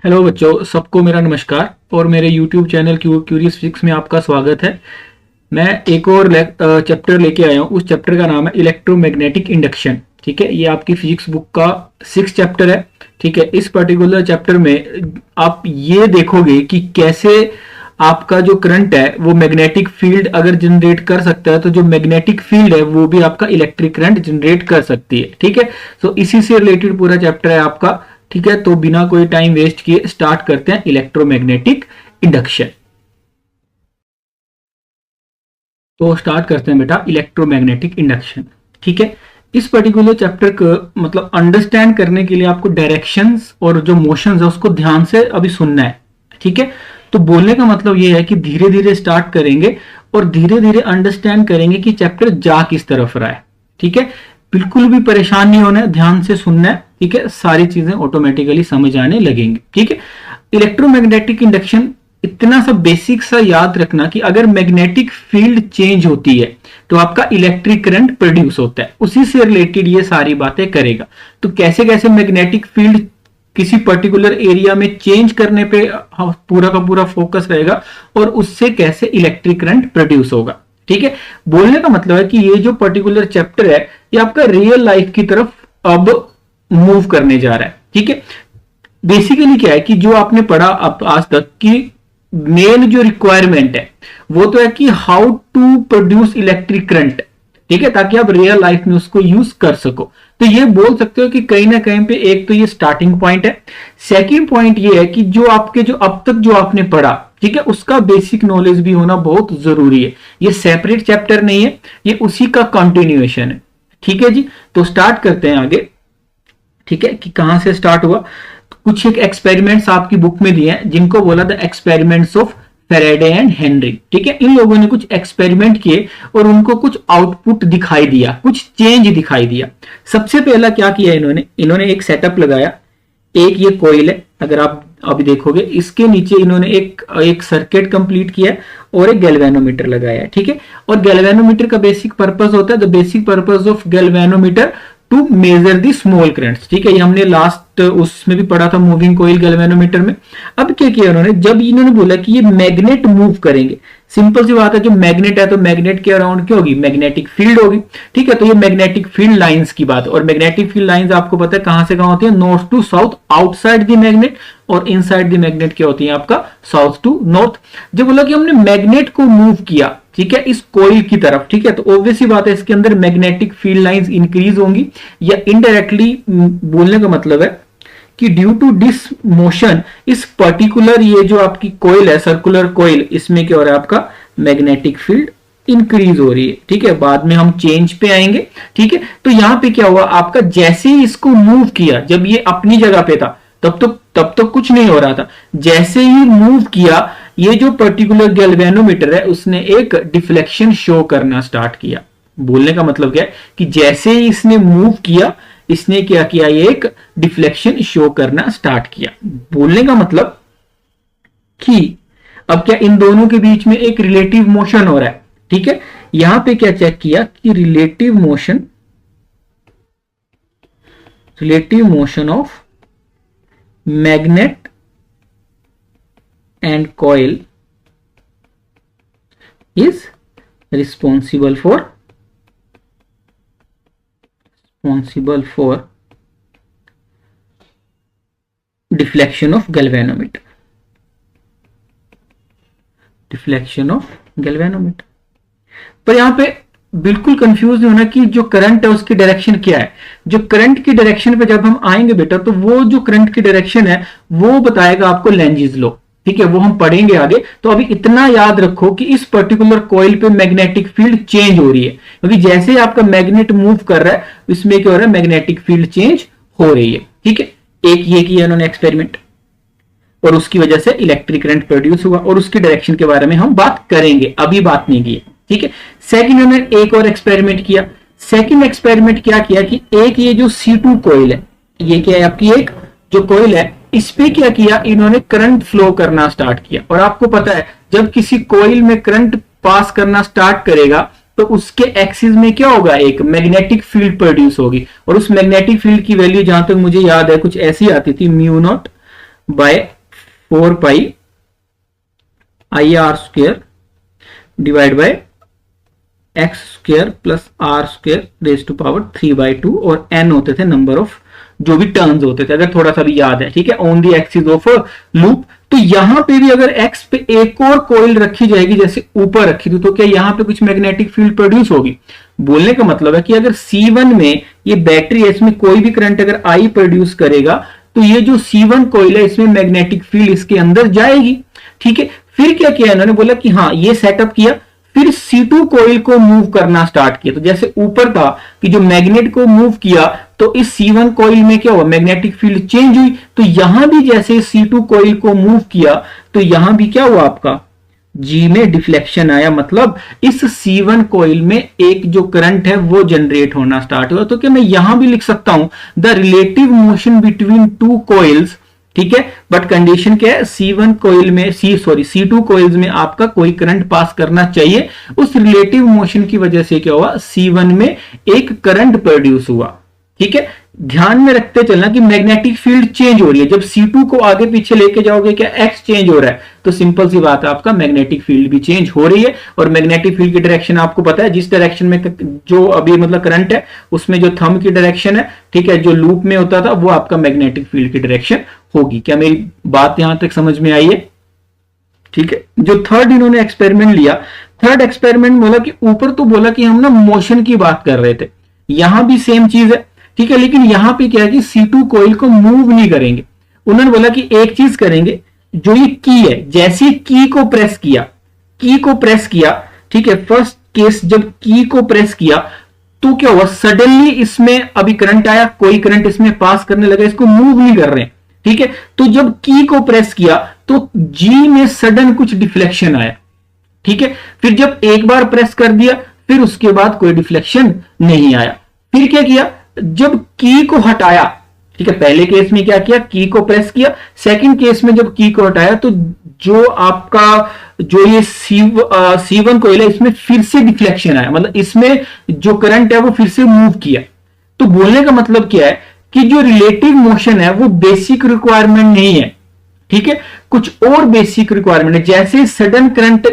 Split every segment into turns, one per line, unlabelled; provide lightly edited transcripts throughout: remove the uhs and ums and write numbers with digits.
Hello बच्चों, सबको मेरा नमस्कार और मेरे YouTube चैनल क्यूरियस फिजिक्स में आपका स्वागत है। मैं एक और चैप्टर लेके आया हूँ। उस चैप्टर का नाम है इलेक्ट्रोमैग्नेटिक इंडक्शन। ठीक है, ये आपकी फिजिक्स बुक का 6th चैप्टर है। ठीक है, इस पर्टिकुलर चैप्टर में आप ये देखोगे कि कैसे आपका जो करंट है वो मैग्नेटिक फील्ड अगर जनरेट कर सकता है, तो जो मैग्नेटिक फील्ड है वो भी आपका इलेक्ट्रिक करंट जनरेट कर सकती है। ठीक है, तो इसी से रिलेटेड पूरा चैप्टर है आपका। ठीक है, तो बिना कोई टाइम वेस्ट किए स्टार्ट करते हैं इलेक्ट्रोमैग्नेटिक इंडक्शन। तो स्टार्ट करते हैं बेटा इलेक्ट्रोमैग्नेटिक इंडक्शन। ठीक है, इस पर्टिकुलर चैप्टर को मतलब अंडरस्टैंड करने के लिए आपको डायरेक्शंस और जो मोशंस है उसको ध्यान से अभी सुनना है। ठीक है, तो बोलने का मतलब ये है कि धीरे धीरे स्टार्ट करेंगे और धीरे धीरे अंडरस्टैंड करेंगे कि चैप्टर जा किस तरफ रहा है। ठीक है, बिल्कुल भी परेशान नहीं होना है, ध्यान से सुनना है। ठीक है, सारी चीजें ऑटोमेटिकली समझ आने लगेंगी। ठीक है, इलेक्ट्रोमैग्नेटिक इंडक्शन इतना सा बेसिक सा याद रखना कि अगर मैग्नेटिक फील्ड चेंज होती है तो आपका इलेक्ट्रिक करंट प्रोड्यूस होता है। उसी से रिलेटेड ये सारी बातें करेगा। तो कैसे कैसे मैग्नेटिक फील्ड किसी पर्टिकुलर एरिया में चेंज करने पे पूरा का पूरा फोकस रहेगा और उससे कैसे इलेक्ट्रिक करंट प्रोड्यूस होगा। ठीक है, बोलने का मतलब है कि ये जो पर्टिकुलर चैप्टर है ये आपका रियल लाइफ की तरफ अब मूव करने जा रहा है। ठीक है, बेसिकली क्या है कि जो आपने पढ़ा अब आज तक कि मेन जो रिक्वायरमेंट है वो तो है कि how to produce electric current. ठीक है, ताकि आप रियल लाइफ में उसको यूज कर सको। तो ये बोल सकते हो कि कहीं ना कहीं पे एक तो ये स्टार्टिंग पॉइंट है। सेकंड पॉइंट ये है कि जो आपके जो अब तक जो आपने पढ़ा, ठीक है, उसका बेसिक नॉलेज भी होना बहुत जरूरी है। ये सेपरेट चैप्टर नहीं है, ये उसी का कंटिन्यूएशन है। ठीक है जी, तो स्टार्ट करते हैं आगे। ठीक है, कि कहां से स्टार्ट हुआ। कुछ एक एक्सपेरिमेंट्स आपकी बुक में दिए हैं जिनको बोला the experiments of Faraday and Henry. ठीक है, इन लोगों ने कुछ एक्सपेरिमेंट किए और उनको कुछ आउटपुट दिखाई दिया, कुछ चेंज दिखाई दिया। सबसे पहला क्या किया इन्होंने एक सेटअप लगाया। एक ये कॉइल है, अगर आप अभी देखोगे इसके नीचे इन्होंने एक सर्किट कंप्लीट किया और एक गैल्वेनोमीटर लगाया है। ठीक है, और गैल्वेनोमीटर का बेसिक पर्पस होता है, the basic purpose of galvanometer to measure the small currents. ठीक है, ये हमने लास्ट उसमें भी पढ़ा था मूविंग कोइल गैल्वेनोमीटर में। अब क्या किया उन्होंने, जब इन्होंने बोला कि ये मैग्नेट मूव करेंगे, सिंपल सी बात है, जो मैग्नेट है तो मैग्नेट के अराउंड क्या होगी, मैग्नेटिक फील्ड होगी। ठीक है, तो ये मैग्नेटिक फील्ड लाइंस की बात, और मैग्नेटिक फील्ड लाइंस आपको पता है कहां से कहां होती है, north to south outside the magnet, और इनसाइड द मैग्नेट क्या होती है आपका, साउथ टू नॉर्थ। जब बोला कि हमने मैग्नेट को मूव किया, ठीक है, इस कॉइल की तरफ, ठीक है, तो ऑब्वियसली बात है इसके अंदर मैग्नेटिक फील्ड लाइंस इंक्रीज होंगी, या इनडायरेक्टली बोलने का मतलब है कि ड्यू टू दिस मोशन इस पर्टिकुलर ये जो आपकी कॉइल है, सर्कुलर कॉइल, इसमें क्या हो रहा है आपका मैग्नेटिक फील्ड इंक्रीज हो रही है। ठीक है, बाद में हम चेंज पे आएंगे। ठीक है, तो यहां पे क्या हुआ आपका, जैसे ही इसको मूव किया, जब ये अपनी जगह पे था तब तो कुछ नहीं हो रहा था। जैसे ही मूव किया, ये जो पर्टिकुलर गैल्वेनोमीटर है उसने एक डिफ्लेक्शन शो करना स्टार्ट किया। बोलने का मतलब क्या है कि जैसे ही इसने मूव किया, इसने क्या किया, ये एक डिफ्लेक्शन शो करना स्टार्ट किया। बोलने का मतलब कि अब क्या इन दोनों के बीच में एक रिलेटिव मोशन हो रहा है। ठीक है, यहां पे क्या चेक किया कि relative motion of magnet and coil is responsible for deflection of galvanometer। पर यहां पे बिल्कुल कंफ्यूज नहीं होना कि जो करंट है उसकी डायरेक्शन क्या है। जो करंट की डायरेक्शन पे जब हम आएंगे बेटा, तो वो जो करंट की डायरेक्शन है वो बताएगा आपको लेंजिस लॉ। ठीक है, वो हम पढ़ेंगे आगे। तो अभी इतना याद रखो कि इस पर्टिकुलर कॉइल पे मैग्नेटिक फील्ड चेंज हो रही है, क्योंकि जैसे ही आपका मैग्नेट मूव कर रहा है इसमें क्या हो रहा है, मैग्नेटिक फील्ड चेंज हो रही है। ठीक है, एक ये किया इन्होंने एक्सपेरिमेंट और उसकी वजह से इलेक्ट्रिक करंट प्रोड्यूस हुआ, और उसकी डायरेक्शन के बारे में हम बात करेंगे, अभी बात नहीं की। ठीक है, सेकंड उन्होंने एक और एक्सपेरिमेंट किया। सेकंड एक्सपेरिमेंट क्या किया कि एक ये जो C2 कॉइल है, ये क्या है आपकी एक जो कॉइल है, इस पे क्या किया इन्होंने, करंट फ्लो करना स्टार्ट किया। और आपको पता है जब किसी कॉइल में करंट पास करना स्टार्ट करेगा तो उसके एक्सिस में क्या होगा, एक मैग्नेटिक फील्ड प्रोड्यूस होगी। और उस मैग्नेटिक फील्ड की वैल्यू जहां तक मुझे याद है कुछ ऐसी आती थी, mu naught by 4 pi I R square divide by X square plus R square raise to power 3/2 और n होते थे नंबर ऑफ जो भी टर्न्स होते थे, अगर थोड़ा सा भी याद है, ठीक है, on the axis of loop. तो यहां पे भी अगर एक्स पे एक और कॉइल रखी जाएगी जैसे ऊपर रखी थी, तो क्या यहां पे कुछ मैग्नेटिक फील्ड प्रोड्यूस होगी? बोलने का मतलब है कि अगर C1 में ये बैटरी है, इसमें कोई भी करंट अगर I प्रोड्यूस करेगा तो ये जो C1 कॉइल है इसमें मैग्नेटिक फील्ड इसके अंदर जाएगी, ठीक है। फिर क्या किया इन्होंने, बोला कि हाँ ये सेटअप किया, फिर C2 कॉइल को मूव करना स्टार्ट किया। तो जैसे ऊपर था कि जो मैग्नेट को मूव किया तो इस C1 कॉइल में क्या हुआ, मैग्नेटिक फील्ड चेंज हुई। तो यहां भी जैसे C2 कॉइल को मूव किया तो यहां भी क्या हुआ, आपका G में डिफ्लेक्शन आया, मतलब इस C1 कॉइल में एक जो करंट है वो जनरेट होना स्टार्ट हुआ। तो क्या मैं यहां भी लिख सकता हूं the relative motion between two coils, ठीक है, बट कंडीशन क्या है, C1 कॉइल में C2 कॉइल्स में आपका कोई करंट पास करना चाहिए। उस रिलेटिव मोशन की वजह से क्या हुआ, C1 में एक करंट प्रोड्यूस हुआ, ठीक है। ध्यान में रखते चलना कि मैग्नेटिक फील्ड चेंज हो रही है, जब C2 को आगे पीछे लेके जाओगे क्या X चेंज हो रहा है, तो सिंपल सी बात है आपका मैग्नेटिक फील्ड भी चेंज हो रही है। और मैग्नेटिक फील्ड की डायरेक्शन आपको पता है, जिस डायरेक्शन में जो अभी मतलब करंट है उसमें जो थंब की डायरेक्शन है, ठीक है, जो लूप में होता था वो आपका मैग्नेटिक फील्ड की डायरेक्शन होगी। क्या मेरी बात यहां तक समझ में आई है? ठीक है। जो थर्ड इन्होंने एक्सपेरिमेंट लिया, थर्ड एक्सपेरिमेंट बोला कि ऊपर तो बोला कि हम ना मोशन की बात कर रहे थे, यहां भी सेम चीज है, ठीक है, लेकिन यहां पे क्या है कि C2 कॉइल को मूव नहीं करेंगे। उन्होंने बोला कि एक चीज करेंगे, जो ये की है, जैसे की को प्रेस किया, ठीक है, फर्स्ट केस जब की को प्रेस किया तो क्या हुआ, सडनली इसमें अभी करंट आया, कोई करंट इसमें पास करने लगा, इसको मूव नहीं कर रहे हैं, ठीक है। तो जब की को प्रेस किया तो G में सडन कुछ डिफ्लेक्शन आया, ठीक है। फिर जब एक बार प्रेस कर दिया फिर उसके बाद कोई डिफ्लेक्शन नहीं आया। फिर क्या किया, जब की को हटाया, ठीक है, पहले केस में क्या किया, की को प्रेस किया, सेकंड केस में जब की को हटाया तो जो आपका जो ये C1 कॉइल है इसमें फिर से डिफ्लेक्शन आया, मतलब इसमें जो करंट है वो फिर से मूव किया। तो बोलने का मतलब क्या है कि जो रिलेटिव मोशन है वो बेसिक रिक्वायरमेंट नहीं है, ठीक है, कुछ और बेसिक रिक्वायरमेंट है। जैसे सडन करंट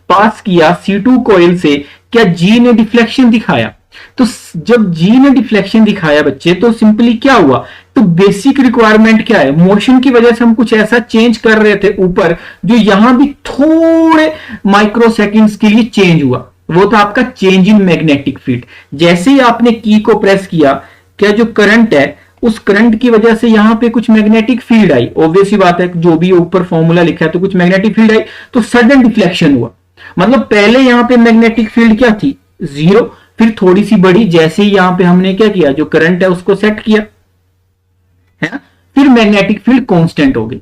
पास किया C2 कॉइल से, क्या G ने डिफ्लेक्शन दिखाया, तो जब G ने डिफ्लेक्शन दिखाया बच्चे, तो सिंपली क्या हुआ, तो बेसिक रिक्वायरमेंट क्या है, मोशन की वजह से हम कुछ ऐसा चेंज कर रहे थे ऊपर जो यहां भी थोड़े माइक्रो सेकेंड्स के लिए चेंज हुआ, वो था आपका चेंज इन मैग्नेटिक फील्ड। जैसे ही आपने की को प्रेस किया, क्या जो करंट है उस करंट की वजह से यहां पे कुछ मैग्नेटिक फील्ड आई, ऑब्वियस सी बात है, जो भी ऊपर फॉर्मूला लिखा है तो कुछ मैग्नेटिक फील्ड आई, तो सडन डिफ्लेक्शन हुआ। मतलब पहले यहां पे मैग्नेटिक फील्ड क्या थी, 0, फिर थोड़ी सी बढ़ी, जैसे ही यहां पे हमने क्या किया, जो करंट है उसको सेट किया, है ना, फिर मैग्नेटिक फील्ड कांस्टेंट हो गई।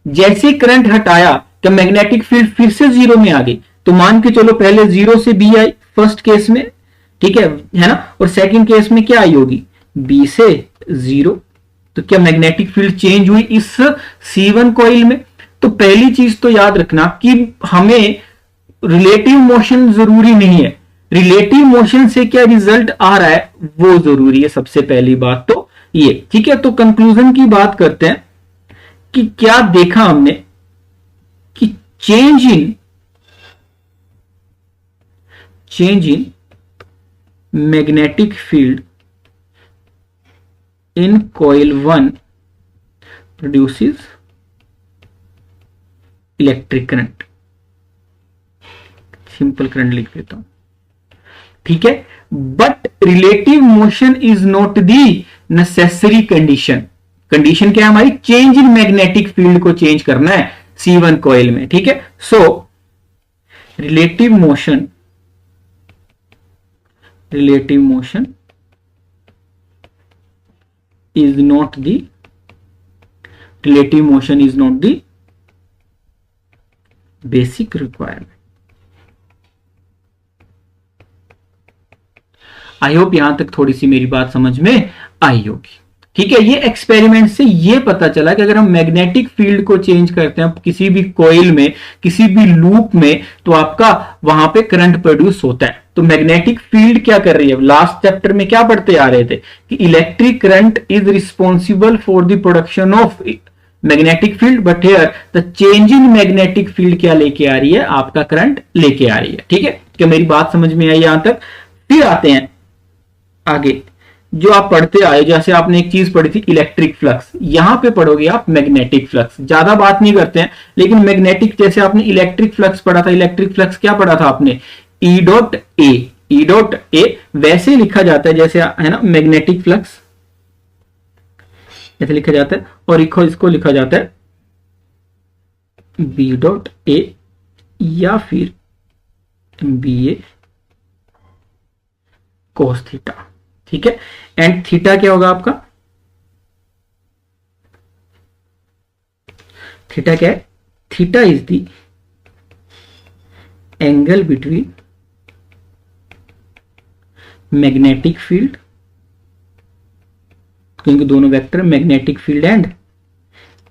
जैसे करंट हटाया तो मैग्नेटिक फील्ड फिर से 0 में आ गई। तो मान के चलो पहले 0 से B आई फर्स्ट केस में, ठीक है ना, और सेकंड केस में क्या आई होगी, B से 0। तो क्या मैग्नेटिक फील्ड चेंज हुई इस C1 कॉइल में? तो पहली चीज तो याद रखना कि हमें रिलेटिव मोशन जरूरी नहीं है, रिलेटिव मोशन से क्या रिजल्ट आ रहा है वो जरूरी है, सबसे पहली बात तो ये, ठीक है। तो कंक्लूजन की बात करते हैं कि क्या देखा हमने कि change in magnetic field in coil 1 produces electric current, simple current लिख देता हूं, ठीक है। But relative motion is not the necessary condition. Condition क्या है हमारी, चेंज इन मैग्नेटिक फील्ड को चेंज करना है C1 कॉइल में, ठीक है। So relative motion is not the basic requirement. I hope यहां तक थोड़ी सी मेरी बात समझ में आई होगी, ठीक है। ये एक्सपेरिमेंट से ये पता चला कि अगर हम मैग्नेटिक फील्ड को चेंज करते हैं किसी भी कॉइल में, किसी भी लूप में, तो आपका वहां पे करंट प्रोड्यूस होता है। तो मैग्नेटिक फील्ड क्या कर रही है, लास्ट चैप्टर में क्या पढ़ते आ रहे थे कि electric current is responsible for the production of magnetic field, but here the change in magnetic field क्या लेके आ रही है, आपका करंट लेके आ रही है। ठीक है, क्या मेरी बात समझ में आई यहां तक? फिर आते हैं आगे, जो आप पढ़ते आए, जैसे आपने एक चीज पढ़ी थी इलेक्ट्रिक फ्लक्स, यहां पे पढ़ोगे आप मैग्नेटिक फ्लक्स। ज्यादा बात नहीं करते हैं, लेकिन मैग्नेटिक, जैसे आपने इलेक्ट्रिक फ्लक्स पढ़ा था, इलेक्ट्रिक फ्लक्स क्या पढ़ा था आपने, E dot A, E dot A वैसे लिखा जाता है जैसे है ना मैग्नेटिक फ्लक्स, ऐसे लिखा जाता है, और इसको लिखा जाता है बी डॉट ए या फिर बी ए कोस थीटा। ठीक है, एंड थीटा क्या होगा आपका, थीटा क्या है, theta is the angle between magnetic field, क्योंकि दोनों vector magnetic field and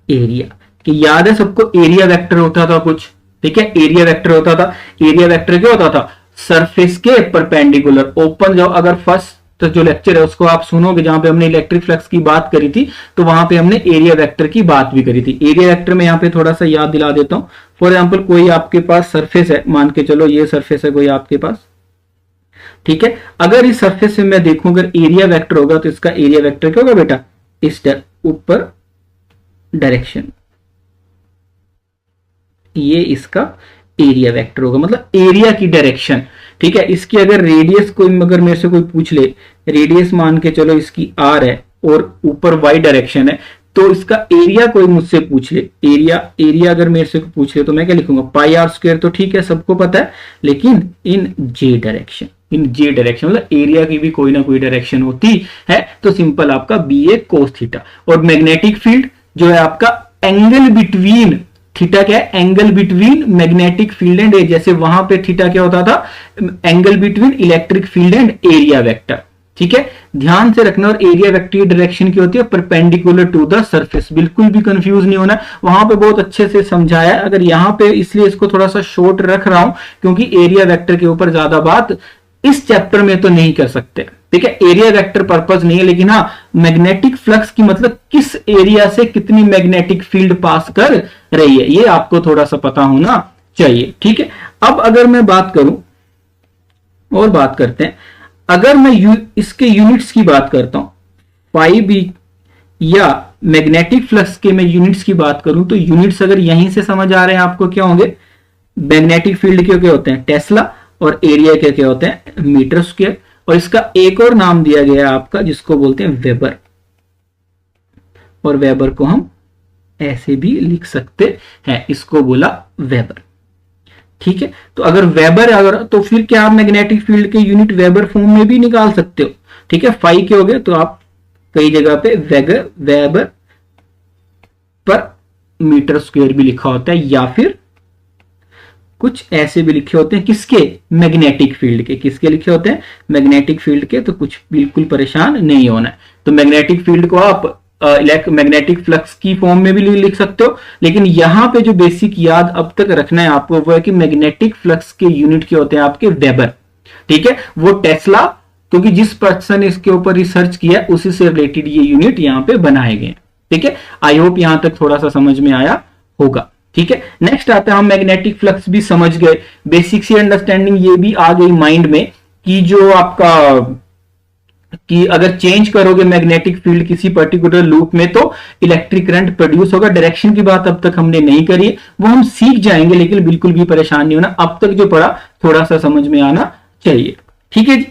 area, कि याद है सबको एरिया वेक्टर होता था कुछ। ठीक है, एरिया वेक्टर होता था, एरिया वेक्टर क्या होता था, सरफेस के परपेंडिकुलर। ओपन जाओ, अगर फर्स्ट तो जो लेक्चर है उसको आप सुनोगे, जहां पे हमने इलेक्ट्रिक फ्लक्स की बात करी थी, तो वहां पे हमने एरिया वेक्टर की बात भी करी थी। एरिया वेक्टर में यहां पे थोड़ा सा याद दिला देता हूं। फॉर एग्जांपल कोई आपके पास सरफेस है, मान के चलो ये सरफेस है कोई आपके पास। ठीक है, अगर इस सरफेस से मैं देखूं, अगर एरिया वेक्टर होगा तो इसका एरिया वेक्टर क्या होगा बेटा, इस ऊपर डायरेक्शन, ये इसका एरिया वेक्टर होगा, मतलब एरिया की डायरेक्शन। ठीक है, इसकी अगर रेडियस कोई, अगर मेरे से कोई पूछ ले, रेडियस मान के चलो इसकी आर है और ऊपर वाई डायरेक्शन है, तो इसका एरिया कोई मुझसे पूछ ले, एरिया अगर मेरे से पूछ ले, तो मैं क्या लिखूंगा, पाई आर स्क्वायर। तो ठीक है, सबको पता है, लेकिन इन जे डायरेक्शन, इन जे डायरेक्शन, मतलब एरिया की भी कोई ना कोई डायरेक्शन होती है। तो सिंपल आपका बी ए कोस थीटा। और मैग्नेटिक फील्ड जो है आपका एंगल बिटवीन, थीटा क्या है, angle between magnetic field and A, जैसे वहां पे थीटा क्या होता था, angle between electric field and area vector. ठीक है, ध्यान से रखना। और एरिया वेक्टर की डायरेक्शन की होती है परपेंडिकुलर टू द सरफेस, बिल्कुल भी कंफ्यूज नहीं होना, वहां पे बहुत अच्छे से समझाया है। अगर यहां पे, इसलिए इसको थोड़ा सा शॉर्ट रख रहा हूं, क्योंकि एरिया वेक्टर के ऊपर ज्यादा बात इस चैप्टर में तो नहीं कर सकते। ठीक है, एरिया वेक्टर पर्पस नहीं है, लेकिन हाँ मैग्नेटिक फ्लक्स की मतलब किस एरिया से कितनी मैग्नेटिक फील्ड पास कर रही है, ये आपको थोड़ा सा पता होना चाहिए। ठीक है, अब अगर मैं बात करूं, और बात करते हैं, अगर मैं इसके यूनिट्स की बात करता हूं, फाई बी या मैग्नेटिक फ्लक्स के मैं यूनिट्स की बात करूं, तो यूनिट्स अगर यहीं से समझ आ रहे हैं आपको, क्या होंगे, मैग्नेटिक फील्ड के क्या होते हैं, टेस्ला, और एरिया के क्या होते हैं, मीटर स्क्वायर। और इसका एक और नाम दिया गया है आपका, जिसको बोलते हैं वेबर, और वेबर को हम ऐसे भी लिख सकते हैं, इसको बोला वेबर। ठीक है, तो अगर वेबर, अगर तो फिर क्या आप मैग्नेटिक फील्ड के यूनिट वेबर फॉर्म में भी निकाल सकते हो। ठीक है, फाई के हो गए, तो आप कई जगह पे वेबर पर मीटर स्क्वायर भी लिखा होता है, या फिर कुछ ऐसे भी लिखे होते हैं, किसके, मैग्नेटिक फील्ड के। किसके लिखे होते हैं, मैग्नेटिक फील्ड के। तो कुछ बिल्कुल परेशान नहीं होना है। तो मैग्नेटिक फील्ड को आप मैग्नेटिक फ्लक्स की फॉर्म में भी लिख सकते हो, लेकिन यहां पे जो बेसिक याद अब तक रखना है आपको, वो है कि मैग्नेटिक फ्लक्स के यूनिट के होते हैं आपके वेबर। ठीक है, वो टेस्ला, क्योंकि जिस पर्सन ने इसके ऊपर रिसर्च किया उसी से रिलेटेड ये यूनिट यहां पे बनाए गए। ठीक है, आई होप यहां तक थोड़ा सा समझ में आया होगा। ठीक है, नेक्स्ट आता है, हम मैग्नेटिक फ्लक्स भी समझ गए, बेसिक सी अंडरस्टैंडिंग ये भी आ गई माइंड में, कि जो आपका, कि अगर चेंज करोगे मैग्नेटिक फील्ड किसी पर्टिकुलर लूप में, तो इलेक्ट्रिक करंट प्रोड्यूस होगा। डायरेक्शन की बात अब तक हमने नहीं करी है, वो हम सीख जाएंगे, लेकिन बिल्कुल भी परेशान नहीं होना, अब तक जो पढ़ा थोड़ा सा समझ में आना चाहिए। ठीक है जी,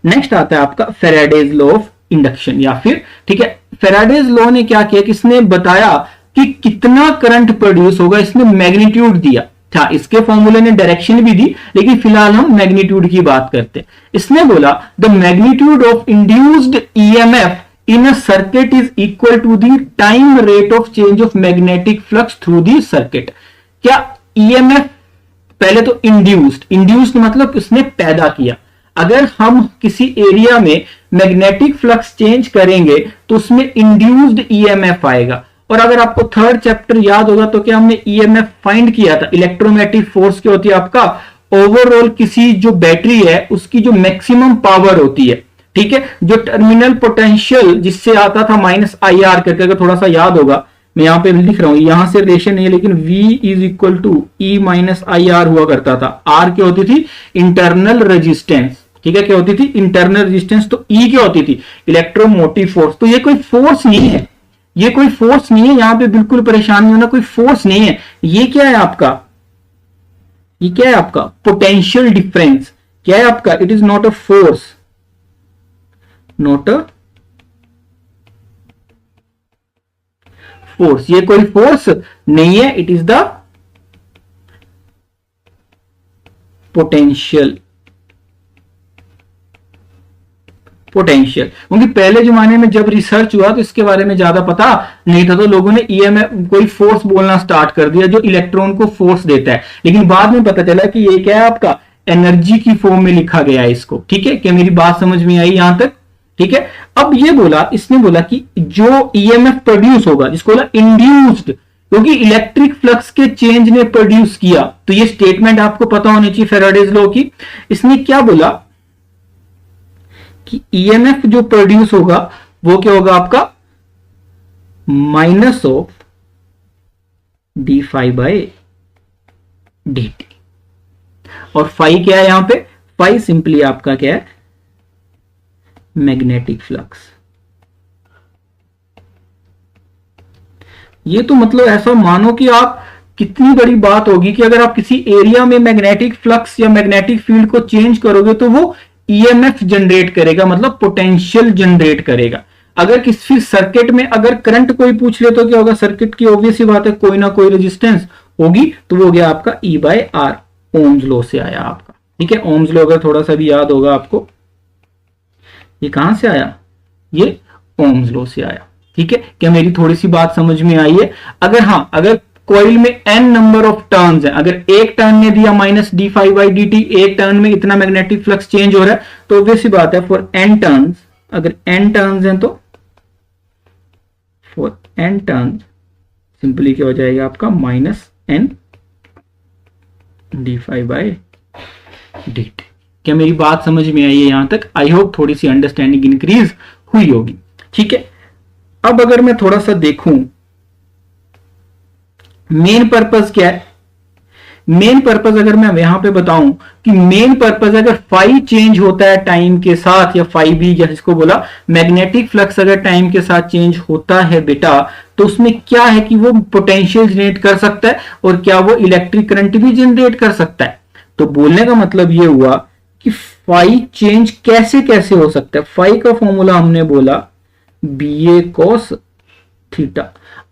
नेक्स्ट आता है आपका फेराडेज लॉ ऑफ इंडक्शन, या फिर, ठीक है, फेराडेज लॉ ने क्या किया, किसने बताया कि कितना करंट प्रोड्यूस होगा, इसने मैग्नीट्यूड दिया था। इसके फॉर्मूले ने डायरेक्शन भी दी, लेकिन फिलहाल हम मैग्नीट्यूड की बात करते हैं। इसने बोला the magnitude of induced EMF in a circuit is equal to the time rate of change of magnetic flux through the circuit. क्या ईएमएफ, पहले तो इंड्यूस्ड मतलब उसने पैदा किया। अगर हम किसी एरिया में मैग्नेटिक फ्लक्स चेंज करेंगे तो उसमें इंड्यूस्ड ईएमएफ आएगा। और अगर आपको थर्ड चैप्टर याद होगा तो क्या हमने ईएमएफ फाइंड किया था, इलेक्ट्रोमैग्नेटिक फोर्स क्या होती है आपका, ओवरऑल किसी जो बैटरी है उसकी जो मैक्सिमम पावर होती है। ठीक है, जो टर्मिनल पोटेंशियल जिससे आता था -IR करके, अगर थोड़ा सा याद होगा, मैं यहाँ पे लिख रहा हूं, यहां से रिलेशन नहीं है, लेकिन V is equal to E minus I R हुआ करता था। R क्या होती थी? इंटरनल रेजिस्टेंस, ठीक है, क्या होती थी? Internal resistance. तो E क्या होती थी? Electromotive force. तो ये कोई फोर्स नहीं है, ये कोई फोर्स नहीं है, यहां पे बिल्कुल परेशान नहीं होना, कोई फोर्स नहीं है। ये क्या है आपका? ये क्या है आपका? Potential difference. क्या है आपका? It is not a force, not a force, ये कोई फोर्स नहीं है, it is the potential, potential. क्योंकि पहले जमाने में जब रिसर्च हुआ तो इसके बारे में ज्यादा पता नहीं था, तो लोगों ने ईएमएफ कोई फोर्स बोलना स्टार्ट कर दिया जो इलेक्ट्रॉन को फोर्स देता है, लेकिन बाद में पता चला कि ये क्या है आपका? एनर्जी की फॉर्म में लिखा गया है इसको। ठीक है, क्या मेरी बात समझ में आई यहां तक? ठीक है, अब ये बोला, इसने बोला कि जो ईएमएफ प्रोड्यूस होगा, जिसको बोला इंड्यूस्ड, क्योंकि इलेक्ट्रिक फ्लक्स के चेंज ने प्रोड्यूस किया, तो ये स्टेटमेंट आपको पता होनी चाहिए फैराडेज लॉ की। इसने क्या बोला कि ईएमएफ जो प्रोड्यूस होगा वो क्या होगा आपका? Minus of D phi by D T. और फाई क्या है यहां पे? फाई सिंपली आपका क्या है? Magnetic flux. ये तो मतलब ऐसा मानो कि आप, कितनी बड़ी बात होगी कि अगर आप किसी एरिया में मैग्नेटिक फ्लक्स या मैग्नेटिक फील्ड को चेंज करोगे तो वो ईएमएफ जनरेट करेगा, मतलब पोटेंशियल जनरेट करेगा। अगर किसी सर्किट में अगर करंट कोई पूछ ले तो क्या होगा? सर्किट की ऑब्वियस ही बात है, कोई ना कोई रेजिस्टेंस होगी, तो वो हो गया आपका E by R. Ohm's law से आया आपका। ठीक है, ओम्स लॉ अगर थोड़ा सा भी याद होगा आपको, ये कहां से आया? ये ओम्स लॉ से आया। ठीक है, क्या मेरी थोड़ी सी बात समझ में आई है? अगर हाँ, अगर कॉइल में n नंबर ऑफ टर्न्स है, अगर एक टर्न ने दिया minus D five by D T, एक टर्न में इतना मैग्नेटिक फ्लक्स चेंज हो रहा है, तो ऑब्वियस सी बात है फॉर n टर्न्स, अगर n टर्न्स हैं तो फॉर n टर्न्स सिंपली क्या हो जाएगा आपका? Minus n D five by D T. क्या मेरी बात समझ में आई है यहां तक? आई होप थोड़ी सी अंडरस्टैंडिंग इंक्रीज हुई होगी। ठीक है, अब अगर मैं थोड़ा सा देखूं मेन पर्पस क्या है, मेन पर्पस अगर मैं यहां पे बताऊं कि मेन पर्पस अगर फाई चेंज होता है टाइम के साथ, या फाई भी जिसको बोला मैग्नेटिक फ्लक्स अगर टाइम के साथ चेंज होता है बेटा, तो उसमें क्या है कि वो पोटेंशियल जनरेट कर सकता है, और क्या वो इलेक्ट्रिक करंट भी जनरेट कर सकता है। तो बोलने का मतलब ये हुआ कि फाई चेंज कैसे कैसे हो सकता है। फाई का फॉर्मूला हमने बोला बी ए कॉस थीटा।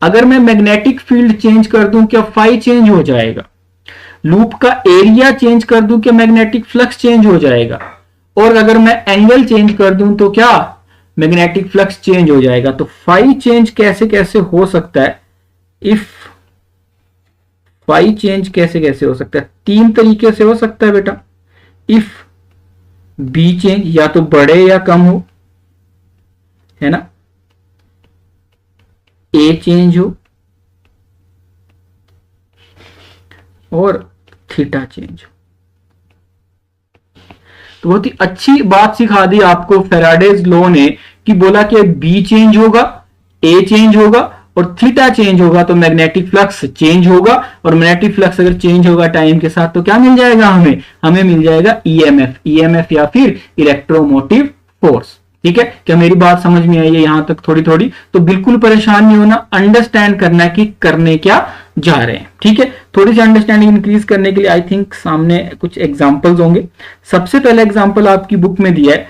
अगर मैं मैग्नेटिक फील्ड चेंज कर दूं क्या फाई चेंज हो जाएगा? लूप का एरिया चेंज कर दूं क्या मैग्नेटिक फ्लक्स चेंज हो जाएगा? और अगर मैं एंगल चेंज कर दूं तो क्या मैग्नेटिक फ्लक्स चेंज हो जाएगा? तो फाई चेंज कैसे कैसे हो सकता है? इफ फाई चेंज कैसे कैसे हो सकता है? तीन तरीके से हो सकता है बेटा। इफ बी चेंज या तो बड़े या कम हो, है ना, ए चेंज हो, और थीटा चेंज हो। तो बहुत ही अच्छी बात सिखा दी आपको फैराडेज लॉ ने कि बोला कि बी चेंज होगा, ए चेंज होगा और थीटा चेंज होगा तो मैग्नेटिक फ्लक्स चेंज होगा, और मैग्नेटिक फ्लक्स अगर चेंज होगा टाइम के साथ तो क्या मिल जाएगा हमें? हमें मिल जाएगा ईएमएफ, ईएमएफ या फिर इलेक्ट्रोमोटिव फोर्स। ठीक है, क्या मेरी बात समझ में आई है यहां तक थोड़ी थोड़ी? तो बिल्कुल परेशान नहीं होना, अंडरस्टैंड करना कि करने क्या जा रहे हैं। ठीक है, थोड़ी सी अंडरस्टैंडिंग इंक्रीज करने के लिए आई थिंक सामने कुछ एग्जांपल्स होंगे। सबसे पहला एग्जांपल आपकी बुक में दिया है,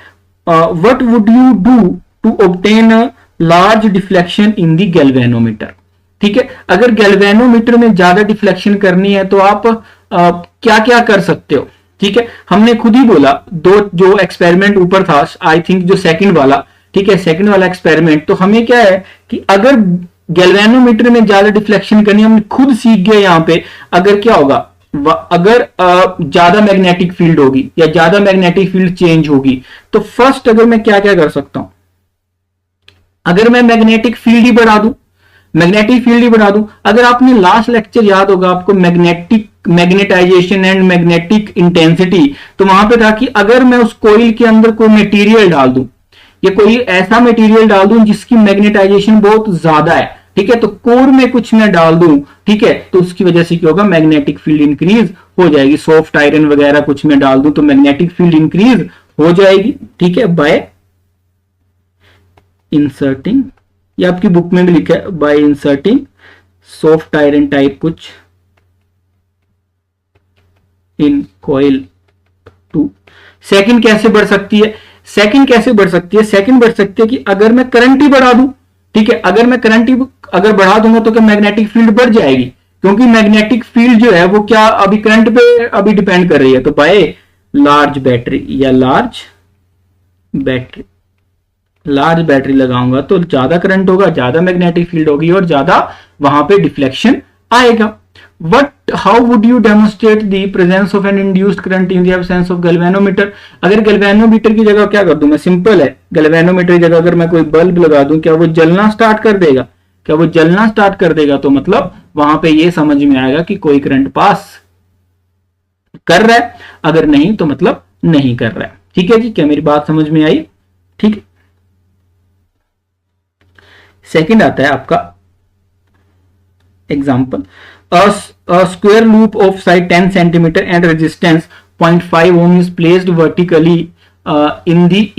what would you do to obtain a large deflection in the galvanometer. ठीक है, अगर गैल्वेनोमीटर में ज्यादा डिफ्लेक्शन करनी है तो आप क्या क्या कर सकते हो? ठीक है, हमने खुद ही बोला, दो जो एक्सपेरिमेंट ऊपर था, आई थिंक जो सेकंड वाला, ठीक है, सेकंड वाला एक्सपेरिमेंट, तो हमें क्या है कि अगर गैल्वेनोमीटर में ज्यादा डिफ्लेक्शन करनी है, हम खुद सीख गए यहां पे, अगर क्या होगा, अगर ज्यादा मैग्नेटिक फील्ड होगी या ज्यादा मैग्नेटिक फील्ड चेंज होगी, तो फर्स्ट अगर मैं क्या क्या कर सकता हूं, अगर मैं मैग्नेटिक फील्ड ही बढ़ा दूं, मैग्नेटिक फील्ड ही बढ़ा दूं, अगर आपने लास्ट लेक्चर याद होगा आपको मैग्नेटाइजेशन एंड मैग्नेटिक इंटेंसिटी, तो वहां पे था कि अगर मैं उस कोइल के अंदर कोई मटेरियल डाल दूं, या कोई ऐसा मटेरियल डाल दूं जिसकी मैग्नेटाइजेशन बहुत ज्यादा है, ठीक है, तो कोर में कुछ मैं डाल दूं, ठीक है, तो उसकी वजह से क्या होगा, मैग्नेटिक फील्ड इंक्रीज हो जाएगी। सॉफ्ट आयरन वगैरह कुछ मैं डाल दूं तो मैग्नेटिक फील्ड इंक्रीज हो जाएगी, ठीक है, बाय इंसर्टिंग, ये आपकी बुक में भी लिखा है, bye inserting soft iron type कुछ इन कॉइल 2। सेकंड कैसे बढ़ सकती है, सेकंड कैसे बढ़ सकती है, सेकंड बढ़ सकती है कि अगर मैं करंट ही बढ़ा दूं, ठीक है, अगर मैं करंट ही अगर बढ़ा दूंगा तो क्या मैग्नेटिक फील्ड बढ़ जाएगी, क्योंकि मैग्नेटिक फील्ड जो है वो क्या अभी करंट पे अभी डिपेंड कर रही है। तो बाय लार्ज बैटरी या लार्ज बैटरी लगाऊंगा तो ज्यादा करंट होगा, ज्यादा मैग्नेटिक फील्ड होगी और ज्यादा वहां पे डिफ्लेक्शन आएगा। How would you demonstrate the presence of an induced current in the absence of galvanometer. अगर गैल्वेनोमीटर की जगह क्या कर दूं मैं, सिंपल है, गैल्वेनोमीटर की जगह अगर मैं कोई बल्ब लगा दूं, क्या वो जलना स्टार्ट कर देगा, क्या वो जलना स्टार्ट कर देगा, तो मतलब वहां पे ये समझ में आएगा कि कोई करंट पास कर रहा है, अगर नहीं तो मतलब नहीं कर रहा है। ठीक है जी, क्या मेरी बात समझ में आई, ठीक है। सेकंड आता है आपका example, a square loop of side 10 centimeter and resistance 0.5 ohm is placed vertically in the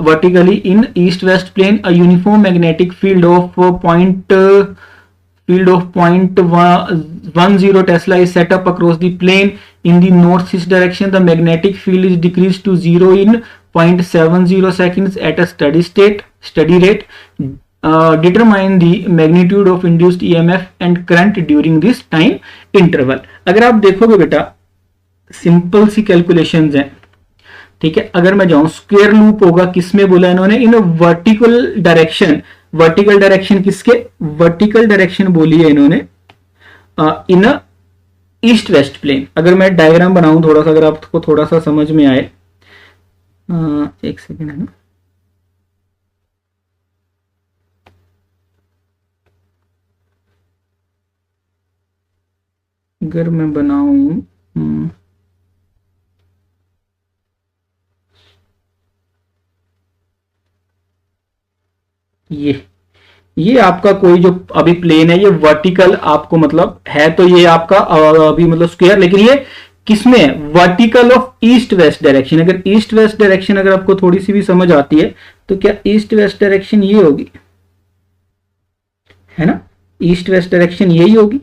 vertically in east-west plane. A uniform magnetic field of field of 0.10 Tesla is set up across the plane in the northeast direction. The magnetic field is decreased to 0 in 0.70 seconds at a steady rate. Determine the magnitude of induced EMF and current during this time interval. अगर आप देखोगे बेटा simple सी calculations हैं, ठीक है। अगर मैं जाऊं स्क्वायर लूप होगा, किसमें बोला इन्होंने, in vertical direction, vertical direction किसके, वर्टिकल डायरेक्शन बोली है इन्होंने इन ईस्ट वेस्ट प्लेन। अगर मैं डायग्राम बनाऊं थोड़ा सा, अगर आपको थोड़ा सा समझ में आए, एक सेकेंड है ना, अगर मैं बनाऊं ये आपका कोई जो अभी प्लेन है, ये वर्टिकल आपको मतलब है, तो ये आपका अभी मतलब स्क्वायर, लेकिन ये किसमें है, vertical of east west direction. अगर ईस्ट वेस्ट डायरेक्शन अगर आपको थोड़ी सी भी समझ आती है तो क्या ईस्ट वेस्ट डायरेक्शन ये होगी, है ना, ईस्ट वेस्ट डायरेक्शन यही होगी।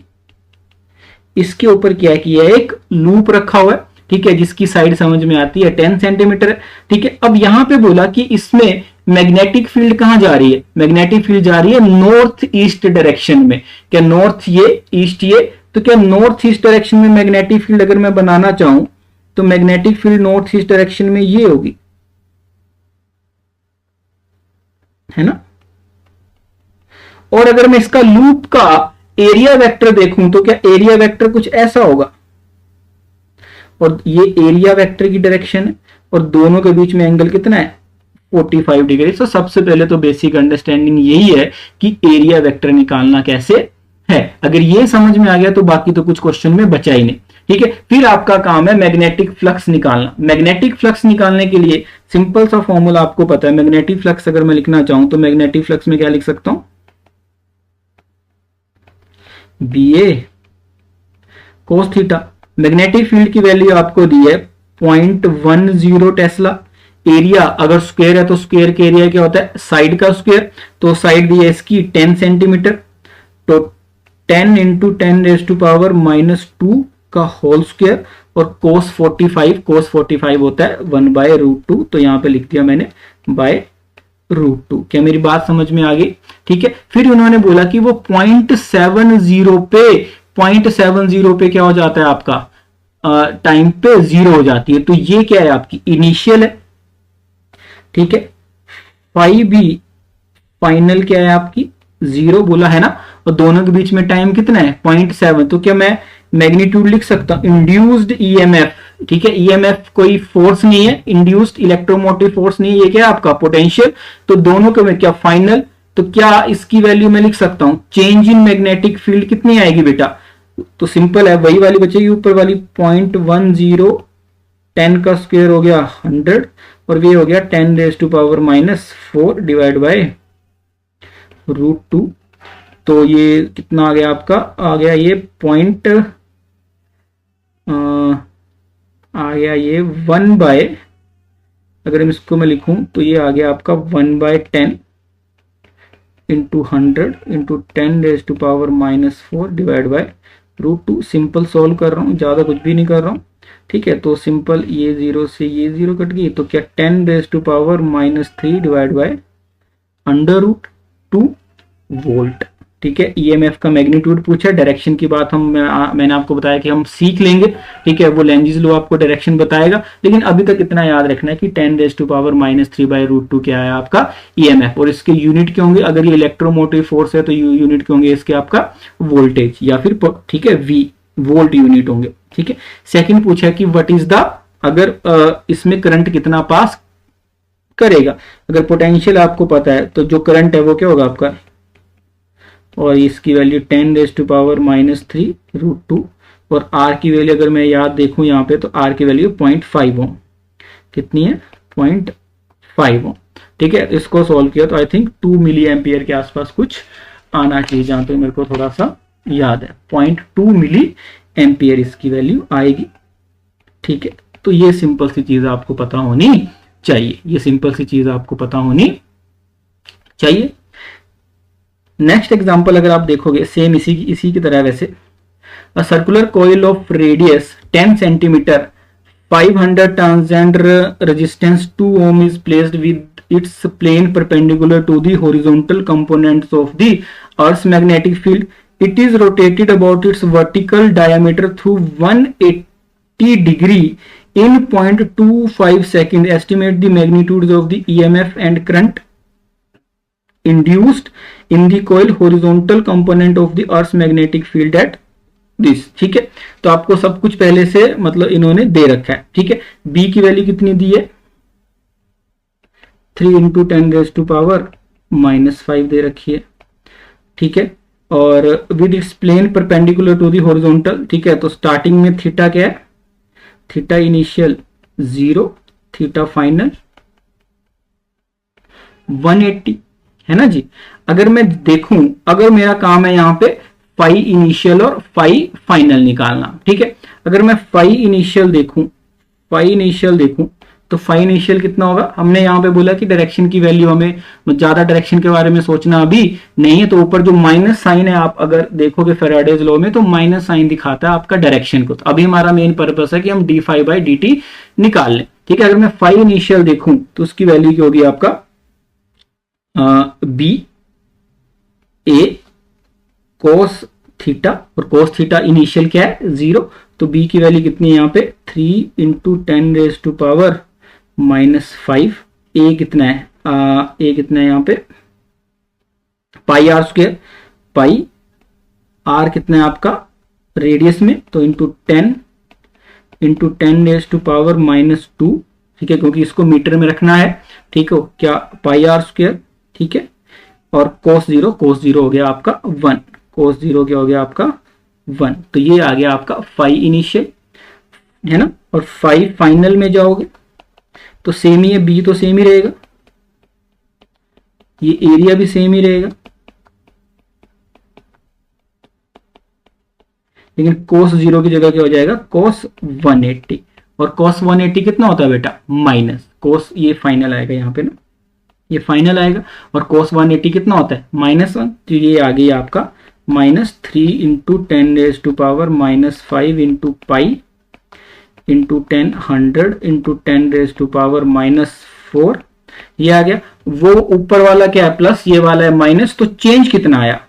इसके ऊपर क्या किया है, एक लूप रखा हुआ है, ठीक है, जिसकी साइड समझ में आती है 10 सेंटीमीटर है, ठीक है। अब यहां पे बोला कि इसमें मैग्नेटिक फील्ड कहां जा रही है, मैग्नेटिक फील्ड जा रही है नॉर्थ ईस्ट डायरेक्शन में। क्या नॉर्थ ये, ईस्ट ये, तो क्या नॉर्थ ईस्ट डायरेक्शन में मैग्नेटिक फील्ड अगर मैं बनाना चाहूं तो magnetic field north east direction में ये होगी, है ना। और अगर मैं इसका लूप का एरिया वेक्टर देखूं तो क्या एरिया वेक्टर कुछ ऐसा होगा, और ये एरिया वेक्टर की डायरेक्शन है, और दोनों के बीच में एंगल कितना है, 45 डिग्री। तो सबसे पहले तो बेसिक अंडरस्टैंडिंग यही है कि एरिया वेक्टर निकालना कैसे है। अगर ये समझ में आ गया तो बाकी तो कुछ क्वेश्चन में बचा ही नहीं, ठीक है। फिर आपका काम है मैग्नेटिक फ्लक्स निकालना। मैग्नेटिक फ्लक्स निकालने के लिए सिंपल सा फॉर्मूला आपको पता है। मैग्नेटिक फ्लक्स अगर मैं लिखना चाहूं तो मैग्नेटिक फ्लक्स में क्या लिख सकता हूं, BA cos theta. Magnetic field की वैल्यू आपको दी है 0.10 टेस्ला। एरिया अगर स्क्वायर है तो स्क्वायर के एरिया क्या होता है, साइड का स्क्वायर, तो साइड दी है इसकी 10 सेंटीमीटर, तो 10 इंटू 10⁻⁻² का होल स्क्वायर, और कोस 45 होता है 1/√2, तो यहां पे लिख दिया मैंने /√2। क्या मेरी बात समझ में आ गई, ठीक है। फिर उन्होंने बोला कि वो 0.70 पे क्या हो जाता है आपका, टाइम पे 0 हो जाती है, तो ये क्या है आपकी इनिशियल है, ठीक है। 5B फाइनल क्या है आपकी 0 बोला है ना, और दोनों के बीच में टाइम कितना है 0.7, तो क्या मैं मैग्नीट्यूड लिख सकता हूं इंड्यूस्ड EMF, ठीक है। EMF कोई फोर्स नहीं है, इंड्यूस्ड इलेक्ट्रोमोटिव फोर्स नहीं है, ये क्या है आपका पोटेंशियल। तो दोनों के में क्या फाइनल, तो क्या इसकी वैल्यू मैं लिख सकता हूं, चेंज इन मैग्नेटिक फील्ड कितनी आएगी बेटा, तो सिंपल है, वही वाली बचेगी ऊपर वाली 0.10, 10 का स्क्वायर हो गया 100, और ये हो गया 10⁻⁻⁴ डिवाइड बाय √2 तो ये कितना आ गया आपका, आ गया ये पॉइंट, आ गया ये 1 बाय, अगर इसको मैं लिखूं तो ये आ गया आपका 1/10 into 100 into 10⁻⁻⁴ divide by √2। Simple solve कर रहा हूँ, ज़्यादा कुछ भी नहीं कर रहा हूँ, ठीक है। तो सिंपल ये 0 से ये 0 कट गई, तो क्या 10⁻³ डिवाइड बाय √2 वोल्ट, ठीक है। ईएमएफ का मैग्नीट्यूड पूछा, डायरेक्शन की बात मैंने आपको बताया कि हम सीख लेंगे, ठीक है। वो लेंजिस लॉ आपको डायरेक्शन बताएगा, लेकिन अभी तक इतना याद रखना है कि 10⁻³ क्या है आपका ईएमएफ, और इसके यूनिट क्या होंगे, अगर ये इलेक्ट्रोमोटिव फोर्स है तो यूनिट क्या होंगे इसके आपका वोल्टेज या फिर, ठीक है, वी वोल्ट यूनिट होंगे, ठीक है। सेकंड पूछा कि व्हाट इज द, अगर इसमें करंट कितना पास करेगा, अगर पोटेंशियल आपको पता है तो जो करंट है वो क्या होगा आपका, और इसकी वैल्यू 10⁻³ √2, और आर की वैल्यू अगर मैं याद देखूं यहाँ पे तो आर की वैल्यू 0.5 ओम, कितनी है 0.5 ओम, ठीक है। इसको सॉल्व किया तो आई थिंक 2 मिली एम्पियर के आसपास कुछ आना चाहिए, जहां पे मेरे को थोड़ा सा याद है 0.2 मिली एम्पियर इसकी वैल्यू आएगी, ठीक है। तो ये सिंपल सी चीज आपको पता होनी चाहिए, ये सिंपल सी चीज आपको पता होनी चाहिए। नेक्स्ट एग्जांपल अगर आप देखोगे सेम इसी की तरह, वैसे a circular coil of radius 10 centimetre 500 turns and resistance 2 ohm is placed with its plane perpendicular to the horizontal components of the Earth's magnetic field. It is rotated about its vertical diameter through 180 degree in 0.25 second. Estimate the magnitudes of the EMF and current induced in the coil horizontal component of the Earth's magnetic field at this, ठीक है। तो आपको सब कुछ पहले से मतलब इन्होंने दे रखा है, ठीक है। बी की वैल्यू कितनी दी है 3 × 10⁻⁻5 दे रखी है, ठीक है। और with its plane perpendicular to the horizontal, ठीक है। तो स्टार्टिंग में थीटा क्या है, थीटा इनिशियल 0, थीटा फाइनल 180 है ना जी। अगर मैं देखूं, अगर मेरा काम है यहाँ पे फाई इनिशियल और फाई फाइनल निकालना, ठीक है। अगर मैं फाई इनिशियल देखूं तो फाई इनिशियल कितना होगा, हमने यहाँ पे बोला कि डायरेक्शन की वैल्यू, हमें ज्यादा डायरेक्शन के बारे में सोचना अभी नहीं है। तो ऊपर जो माइनस साइन है, आप अगर देखोगे फैराडेज लॉ में तो माइनस साइन दिखाता है आपका डायरेक्शन को। तो अभी हमारा मेन पर्पस है कि हम d∅/dt निकाल लें, ठीक है। अगर मैं फाई इनिशियल देखूं तो उसकी वैल्यू क्या होगी आपका बी ए कोस थीटा, और कोस थीटा इनिशियल क्या है 0, तो बी की वैल्यू कितनी है यहाँ पे 3 × 10⁻⁻5। ए कितना है यहाँ पे πr², पाई आर कितना है आपका रेडियस में, तो इंटू 10 × 10⁻⁻2, ठीक है, क्योंकि इसको मीटर में रखना है, ठीक है। क्या πr², ठीक है। और cos 0 हो गया आपका 1, cos 0 क्या हो गया आपका 1। तो ये आ गया आपका फाई इनिशियल, है ना। और फाई फाइनल में जाओगे तो सेम ही है, बी तो सेम ही रहेगा, ये एरिया भी सेम ही रहेगा, लेकिन cos 0 की जगह क्या हो जाएगा cos 180। और cos 180 कितना होता है बेटा माइनस cos, ये फाइनल आएगा यहाँ पे ना, ये फाइनल आएगा। और cos 180 कितना होता है -1, तो ये आ गई आपका -3 × 10⁻⁻5 इंटू पाई इंटू 10 100 इंटू 10⁻⁻4, ये आ गया। वो ऊपर वाला क्या है प्लस, ये वाला है माइनस, तो चेंज कितना आया,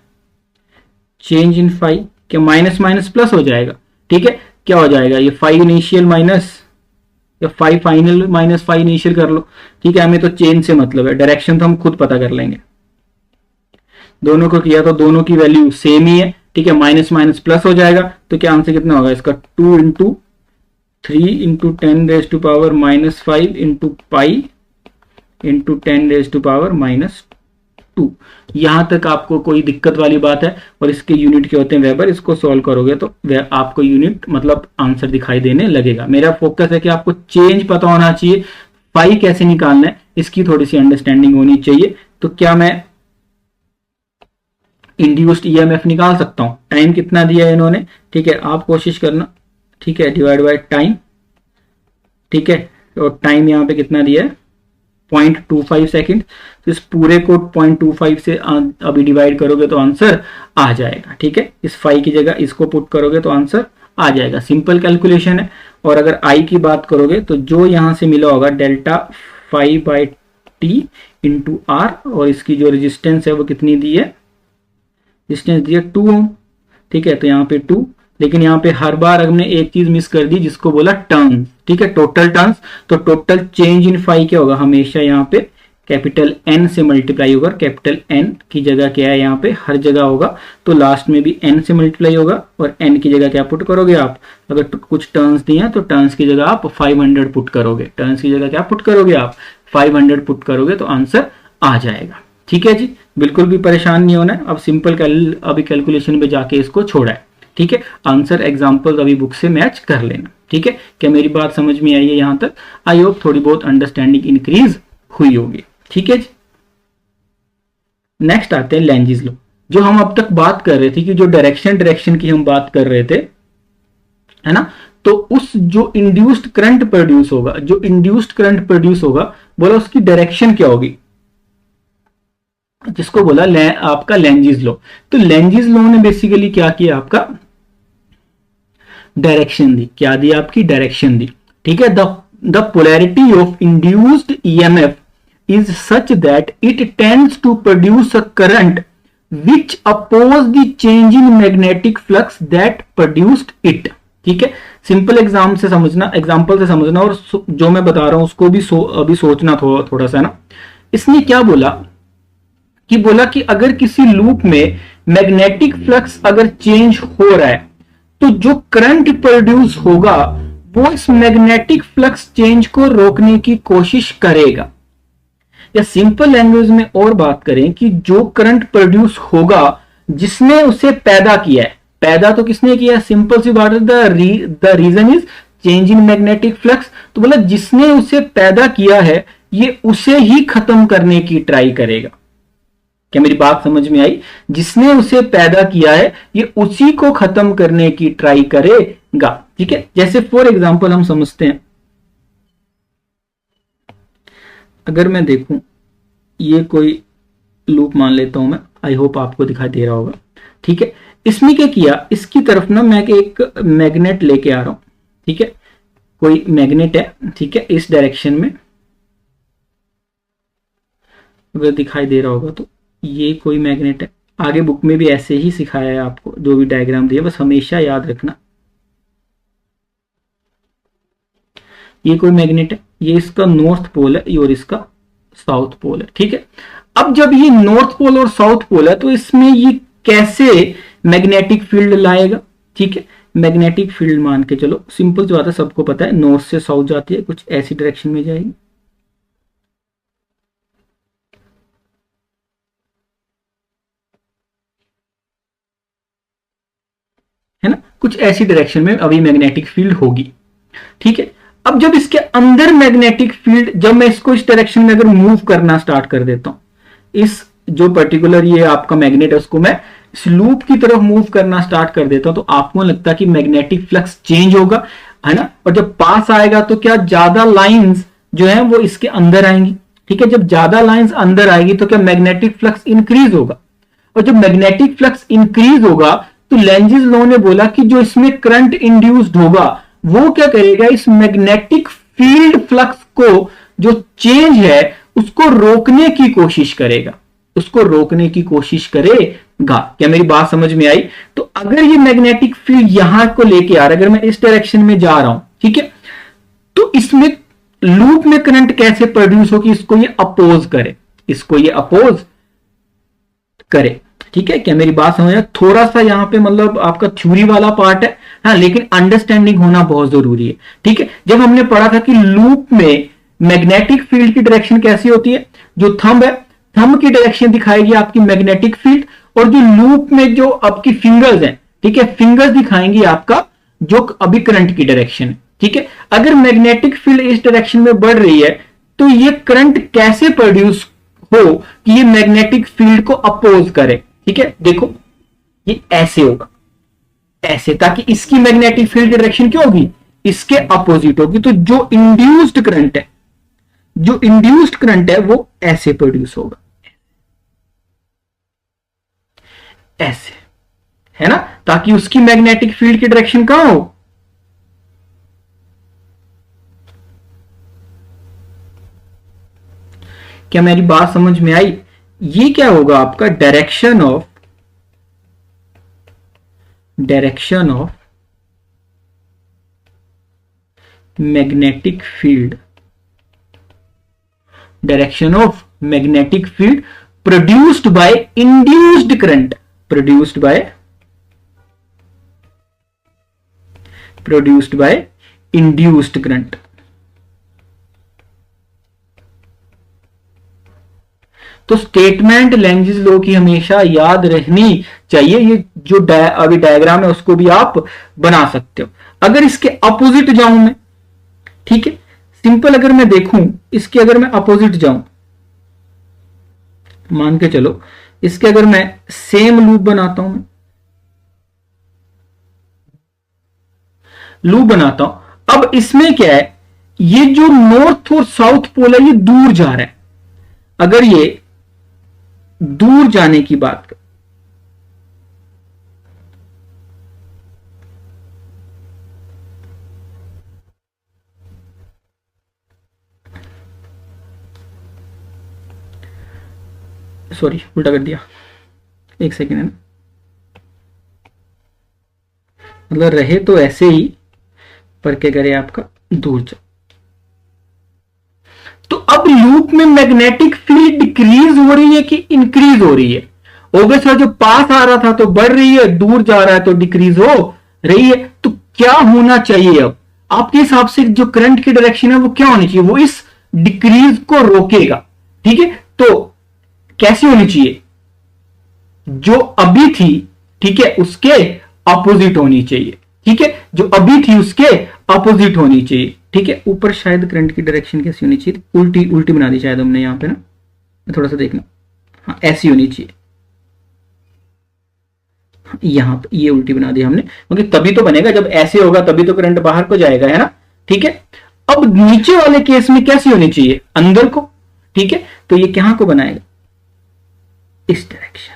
चेंज इन फाई, क्या माइनस माइनस प्लस हो जाएगा, ठीक है। क्या हो जाएगा ये फाई इनिशियल माइनस या phi final minus phi initial कर लो, ठीक है। हमें तो चेंज से मतलब है, डायरेक्शन तो हम खुद पता कर लेंगे। दोनों को किया तो दोनों की वैल्यू सेम ही है, ठीक है। माइनस माइनस प्लस हो जाएगा, तो क्या आंसर कितना होगा इसका 2 × 3 × 10⁻⁻5 इंटू पाई इंटू 10⁻⁻2। यहां तक आपको कोई दिक्कत वाली बात है, और इसके यूनिट के होते हैं वेबर। इसको सॉल्व करोगे तो आपको यूनिट मतलब आंसर दिखाई देने लगेगा। मेरा फोकस है कि आपको चेंज पता होना चाहिए, फाई कैसे निकालना है इसकी थोड़ी सी अंडरस्टैंडिंग होनी चाहिए। तो क्या मैं इंड्यूस्ड ईएमएफ निकाल सकता हूं। टाइम कितना दिया है इन्होंने, ठीक है, आप कोशिश करना, ठीक है, डिवाइड बाय टाइम, ठीक है, और टाइम यहां पे कितना दिया है 0.25 सेकेंड। तो इस पूरे को 0.25 से अभी डिवाइड करोगे तो आंसर आ जाएगा, ठीक है। इस 5 की जगह इसको पुट करोगे तो आंसर आ जाएगा, सिंपल कैलकुलेशन है। और अगर आई की बात करोगे तो जो यहां से मिला होगा डेल्टा 5/t इंटू आर, और इसकी जो रेजिस्टेंस है वो कितनी दी है, रेजिस्टेंस दी है 2 ओम, ठीक है। तो यहाँ पे 2, लेकिन यहाँ पे हर बार हमने एक चीज मिस कर दी जिसको बोला टर्न्स, ठीक है, टोटल टर्न्स। तो टोटल चेंज इन फाई क्या होगा, हमेशा यहाँ पे कैपिटल एन से मल्टीप्लाई होगा। कैपिटल एन की जगह क्या है यहाँ पे, हर जगह होगा, तो लास्ट में भी एन से मल्टीप्लाई होगा। और एन की जगह क्या पुट करोगे आप, अगर कुछ टर्न्स दिए तो टर्न्स की जगह आप 500 पुट करोगे। टर्न्स की जगह क्या पुट करोगे आप 500 पुट करोगे तो आंसर आ जाएगा, ठीक है जी। बिल्कुल भी परेशान नहीं होना है। अब सिंपल अभी कैलकुलेशन में जाके इसको छोड़ा है, ठीक है। आंसर एग्जाम्पल अभी बुक से मैच कर लेना, ठीक है। क्या मेरी बात समझ में आई है यहां तक? आई होप थोड़ी बहुत अंडरस्टैंडिंग इंक्रीज हुई होगी, ठीक है जी। नेक्स्ट आते हैं लेंजिस लॉ। जो हम अब तक बात कर रहे थे कि जो डायरेक्शन की हम बात कर रहे थे, है ना, तो उस जो इंड्यूस्ड करंट प्रोड्यूस होगा, जो इंड्यूस्ड करंट प्रोड्यूस होगा, बोला उसकी डायरेक्शन क्या होगी, जिसको बोला आपका लेंजिस लॉ। तो लेंजिस लॉ ने बेसिकली क्या किया, आपका डायरेक्शन दी। क्या दी, आपकी डायरेक्शन दी, ठीक है। The polarity of induced EMF is such that it tends to produce a current which oppose the change in magnetic flux that produced it, ठीक है। सिंपल एग्जाम्पल से समझना और जो मैं बता रहा हूं उसको भी अभी सोचना थोड़ा सा ना। इसने क्या बोला कि अगर किसी लूप में मैग्नेटिक फ्लक्स अगर चेंज हो रहा है तो जो करंट प्रोड्यूस होगा वो इस मैग्नेटिक फ्लक्स चेंज को रोकने की कोशिश करेगा। या सिंपल लैंग्वेज में और बात करें कि जो करंट प्रोड्यूस होगा जिसने उसे पैदा किया है, पैदा तो किसने किया, सिंपल सी बात है, the reason is change in magnetic flux. तो बोला जिसने उसे पैदा किया है ये उसे ही खत्म करने की ट्राई करेगा। क्या मेरी बात समझ में आई? जिसने उसे पैदा किया है ये उसी को खत्म करने की ट्राई करेगा, ठीक है। जैसे फॉर एग्जांपल हम समझते हैं, अगर मैं देखूं ये कोई लूप मान लेता हूं मैं, आई होप आपको दिखाई दे रहा होगा, ठीक है। इसमें क्या किया, इसकी तरफ ना मैं एक मैग्नेट लेके आ रहा हूं, ठीक है, कोई मैग्नेट है, ठीक है, इस डायरेक्शन में अगर दिखाई दे रहा होगा तो ये कोई मैग्नेट है। आगे बुक में भी ऐसे ही सिखाया है आपको, जो भी डायग्राम दिया बस हमेशा याद रखना। ये कोई मैग्नेट है, ये इसका नॉर्थ पोल है और इसका साउथ पोल है, ठीक है। अब जब ये नॉर्थ पोल और साउथ पोल है तो इसमें ये कैसे मैग्नेटिक फील्ड लाएगा, ठीक है। मैग्नेटिक फील्ड मान के चलो, सिंपल जो आता है सबको पता है, नॉर्थ से साउथ जाती है, कुछ ऐसी डायरेक्शन में जाएगी, है ना, कुछ ऐसी डायरेक्शन में अभी मैग्नेटिक फील्ड होगी, ठीक है। अब जब इसके अंदर मैग्नेटिक फील्ड, जब मैं इसको इस डायरेक्शन में अगर मूव करना स्टार्ट कर देता हूं, इस जो पर्टिकुलर ये आपका मैग्नेट है उसको मैं इस लूप की तरफ मूव करना स्टार्ट कर देता हूं, तो आपको लगता है कि मैग्नेटिक फ्लक्स चेंज होगा, है ना। और जब पास आएगा तो क्या ज्यादा लाइंस जो है वो इसके अंदर आएंगी, ठीक है। जब ज्यादा लाइंस अंदर आएगी तो क्या मैग्नेटिक फ्लक्स इंक्रीज होगा, और जब मैग्नेटिक फ्लक्स इंक्रीज होगा तो लेंजिस लॉ ने बोला कि जो इसमें करंट इंड्यूस्ड होगा वो क्या करेगा, इस मैग्नेटिक फील्ड फ्लक्स को जो चेंज है उसको रोकने की कोशिश करेगा, उसको रोकने की कोशिश करेगा। क्या मेरी बात समझ में आई? तो अगर ये मैग्नेटिक फील्ड यहां को लेके आ रहा है, अगर मैं इस डायरेक्शन में जा रहा हूं, ठीक है, तो इसमें लूप में करंट कैसे प्रोड्यूस हो कि इसको ये अपोज करे, इसको ये अपोज करे, ठीक है। क्या मेरी बात समझ में? थोड़ा सा यहां पे मतलब आपका थ्योरी वाला पार्ट है, हाँ, लेकिन अंडरस्टैंडिंग होना बहुत जरूरी है, ठीक है। जब हमने पढ़ा था कि लूप में मैग्नेटिक फील्ड की डायरेक्शन कैसी होती है, जो थंब है, थंब की डायरेक्शन दिखाएगी आपकी मैग्नेटिक फील्ड, और जो लूप में जो आपकी फिंगर्स हैं, ठीक है, फिंगर्स दिखाएंगी आपका जो अभी करंट की डायरेक्शन है, ठीक है। अगर मैग्नेटिक फील्ड इस डायरेक्शन में बढ़ रही है तो ये करंट कैसे प्रोड्यूस हो कि ये मैग्नेटिक फील्ड को अपोज करे, ठीक है, देखो ये ऐसे होगा, ऐसे, ताकि इसकी मैग्नेटिक फील्ड डायरेक्शन क्या होगी, इसके अपोजिट होगी। तो जो इंड्यूस्ड करंट है, जो इंड्यूस्ड करंट है वो ऐसे प्रोड्यूस होगा, ऐसे, है ना, ताकि उसकी मैग्नेटिक फील्ड की डायरेक्शन कहां हो, क्या मेरी बात समझ में आई? ये क्या होगा आपका direction of magnetic field, direction of magnetic field produced by induced current, produced by induced current. तो स्टेटमेंट लेंजिस लॉ की हमेशा याद रहनी चाहिए। ये जो अभी डायग्राम है उसको भी आप बना सकते हो। अगर इसके अपोजिट जाऊं मैं, ठीक है, सिंपल अगर मैं देखूं इसके, अगर मैं अपोजिट जाऊं, मान के चलो इसके अगर मैं सेम लूप बनाता हूं, लूप बनाता हूं, अब इसमें क्या है, ये जो नॉर्थ और साउथ पोल है ये दूर जा रहा है। अगर ये दूर जाने की बात कर, सॉरी उल्टा कर दिया, एक सेकेंड है ना, मतलब रहे तो ऐसे ही, पर क्या करे आपका दूर जा। तो अब लूप में मैग्नेटिक फील्ड डिक्रीज हो रही है कि इंक्रीज हो रही है? ऑब्वियसली जो पास आ रहा था तो बढ़ रही है, दूर जा रहा है तो डिक्रीज हो रही है। तो क्या होना चाहिए अब आपके हिसाब से, जो करंट की डायरेक्शन है वो क्या होनी चाहिए, वो इस डिक्रीज को रोकेगा। ठीक है, तो कैसी होनी चाहिए, जो अभी थी, ठीक है, उसके अपोजिट होनी चाहिए। ठीक है, जो अभी थी उसके अपोजिट होनी चाहिए। ठीक है, ऊपर शायद करंट की डायरेक्शन कैसी होनी चाहिए, उल्टी उल्टी बना दी शायद हमने यहां पे ना, थोड़ा सा देखना, हाँ ऐसी होनी चाहिए, यहां पे ये उल्टी बना दी हमने, क्योंकि तभी तो बनेगा, जब ऐसे होगा तभी तो करंट बाहर को जाएगा, है ना। ठीक है, अब नीचे वाले केस में कैसी होनी चाहिए, अंदर को। ठीक है, तो ये कहां को बनाएगा, इस डायरेक्शन।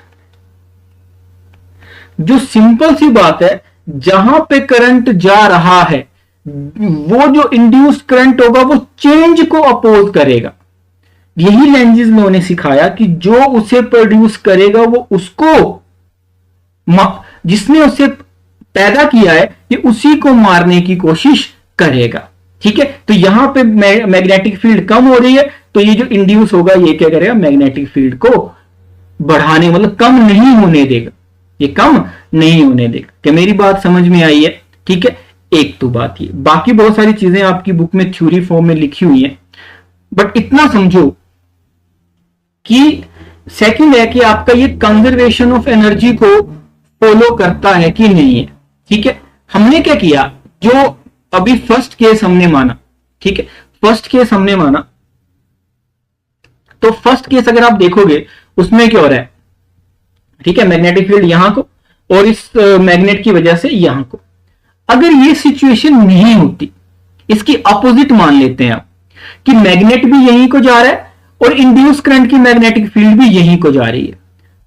जो सिंपल सी बात है, जहां पे करंट जा रहा है वो जो इंड्यूस्ड करंट होगा वो चेंज को अपोज करेगा। यही लेंजिस में उन्हें सिखाया कि जो उसे प्रोड्यूस करेगा वो उसको, जिसने उसे पैदा किया है, ये उसी को मारने की कोशिश करेगा। ठीक है, तो यहां पे मैग्नेटिक फील्ड कम हो रही है, तो ये जो इंड्यूस होगा ये क्या करेगा, मैग्नेटिक फील्ड को बढ़ाने, मतलब कम नहीं होने देगा, ये कम नहीं होने देगा। क्या मेरी बात समझ में आई है? ठीक है, एक तो बात ये, बाकी बहुत सारी चीजें आपकी बुक में थ्योरी फॉर्म में लिखी हुई हैं, बट इतना समझो कि सेकंड है कि आपका ये कंजर्वेशन ऑफ एनर्जी को फॉलो करता है कि नहीं है। ठीक है, हमने क्या किया, जो अभी फर्स्ट केस हमने माना, ठीक है, फर्स्ट केस हमने माना, तो फर्स्ट केस अगर आप देखोगे उसमें क्या हो रहा है, ठीक है, मैग्नेटिक फील्ड यहां को और इस मैग्नेट की वजह से यहां को। अगर ये सिचुएशन नहीं होती, इसकी अपोजिट मान लेते हैं आप कि मैग्नेट भी यहीं को जा रहा है और इंड्यूस करंट की मैग्नेटिक फील्ड भी यहीं को जा रही है।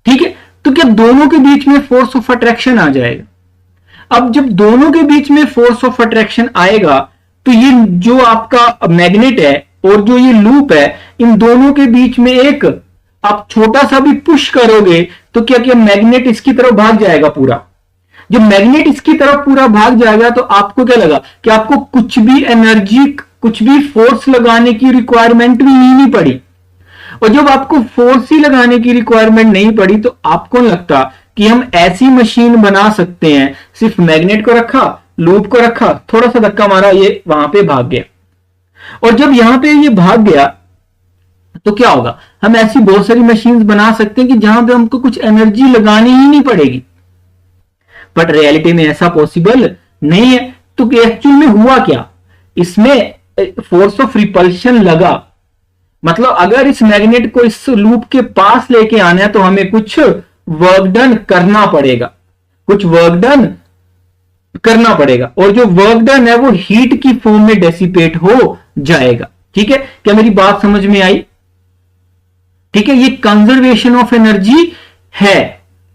ठीक है, तो क्या दोनों के बीच में फोर्स ऑफ अट्रैक्शन आ जाएगा? अब जब दोनों के बीच में फोर्स ऑफ अट्रैक्शन आएगा तो ये जो आपका मैग्नेट है और जो ये लूप है, इन दोनों के बीच में एक आप छोटा सा भी पुश करोगे तो क्या क्या मैग्नेट इसकी तरफ भाग जाएगा पूरा। जब मैग्नेट इसकी तरफ पूरा भाग जाएगा तो आपको क्या लगा कि आपको कुछ भी एनर्जी, कुछ भी फोर्स लगाने की रिक्वायरमेंट भी नहीं पड़ी। और जब आपको फोर्स ही लगाने की रिक्वायरमेंट नहीं पड़ी तो आपको लगता कि हम ऐसी मशीन बना सकते हैं, सिर्फ मैग्नेट को रखा, लूप को रखा, थोड़ा सा धक्का मारा, ये वहां पे भाग गया। और जब यहां पे ये भाग गया तो क्या होगा, हम ऐसी बहुत सारी मशीन्स बना सकते हैं कि जहां पे हमको कुछ एनर्जी लगानी ही नहीं पड़ेगी। बट रियलिटी में ऐसा पॉसिबल नहीं है। तो एक्चुअल में हुआ क्या, इसमें फोर्स ऑफ रिपल्शन लगा, मतलब अगर इस मैग्नेट को इस लूप के पास लेके आना है तो हमें कुछ वर्क डन करना पड़ेगा, कुछ वर्क डन करना पड़ेगा, और जो वर्क डन है वो हीट की फॉर्म में डेसिपेट हो जाएगा। ठीक है, क्या मेरी बात समझ में आई? ठीक है, ये कंजर्वेशन ऑफ एनर्जी है।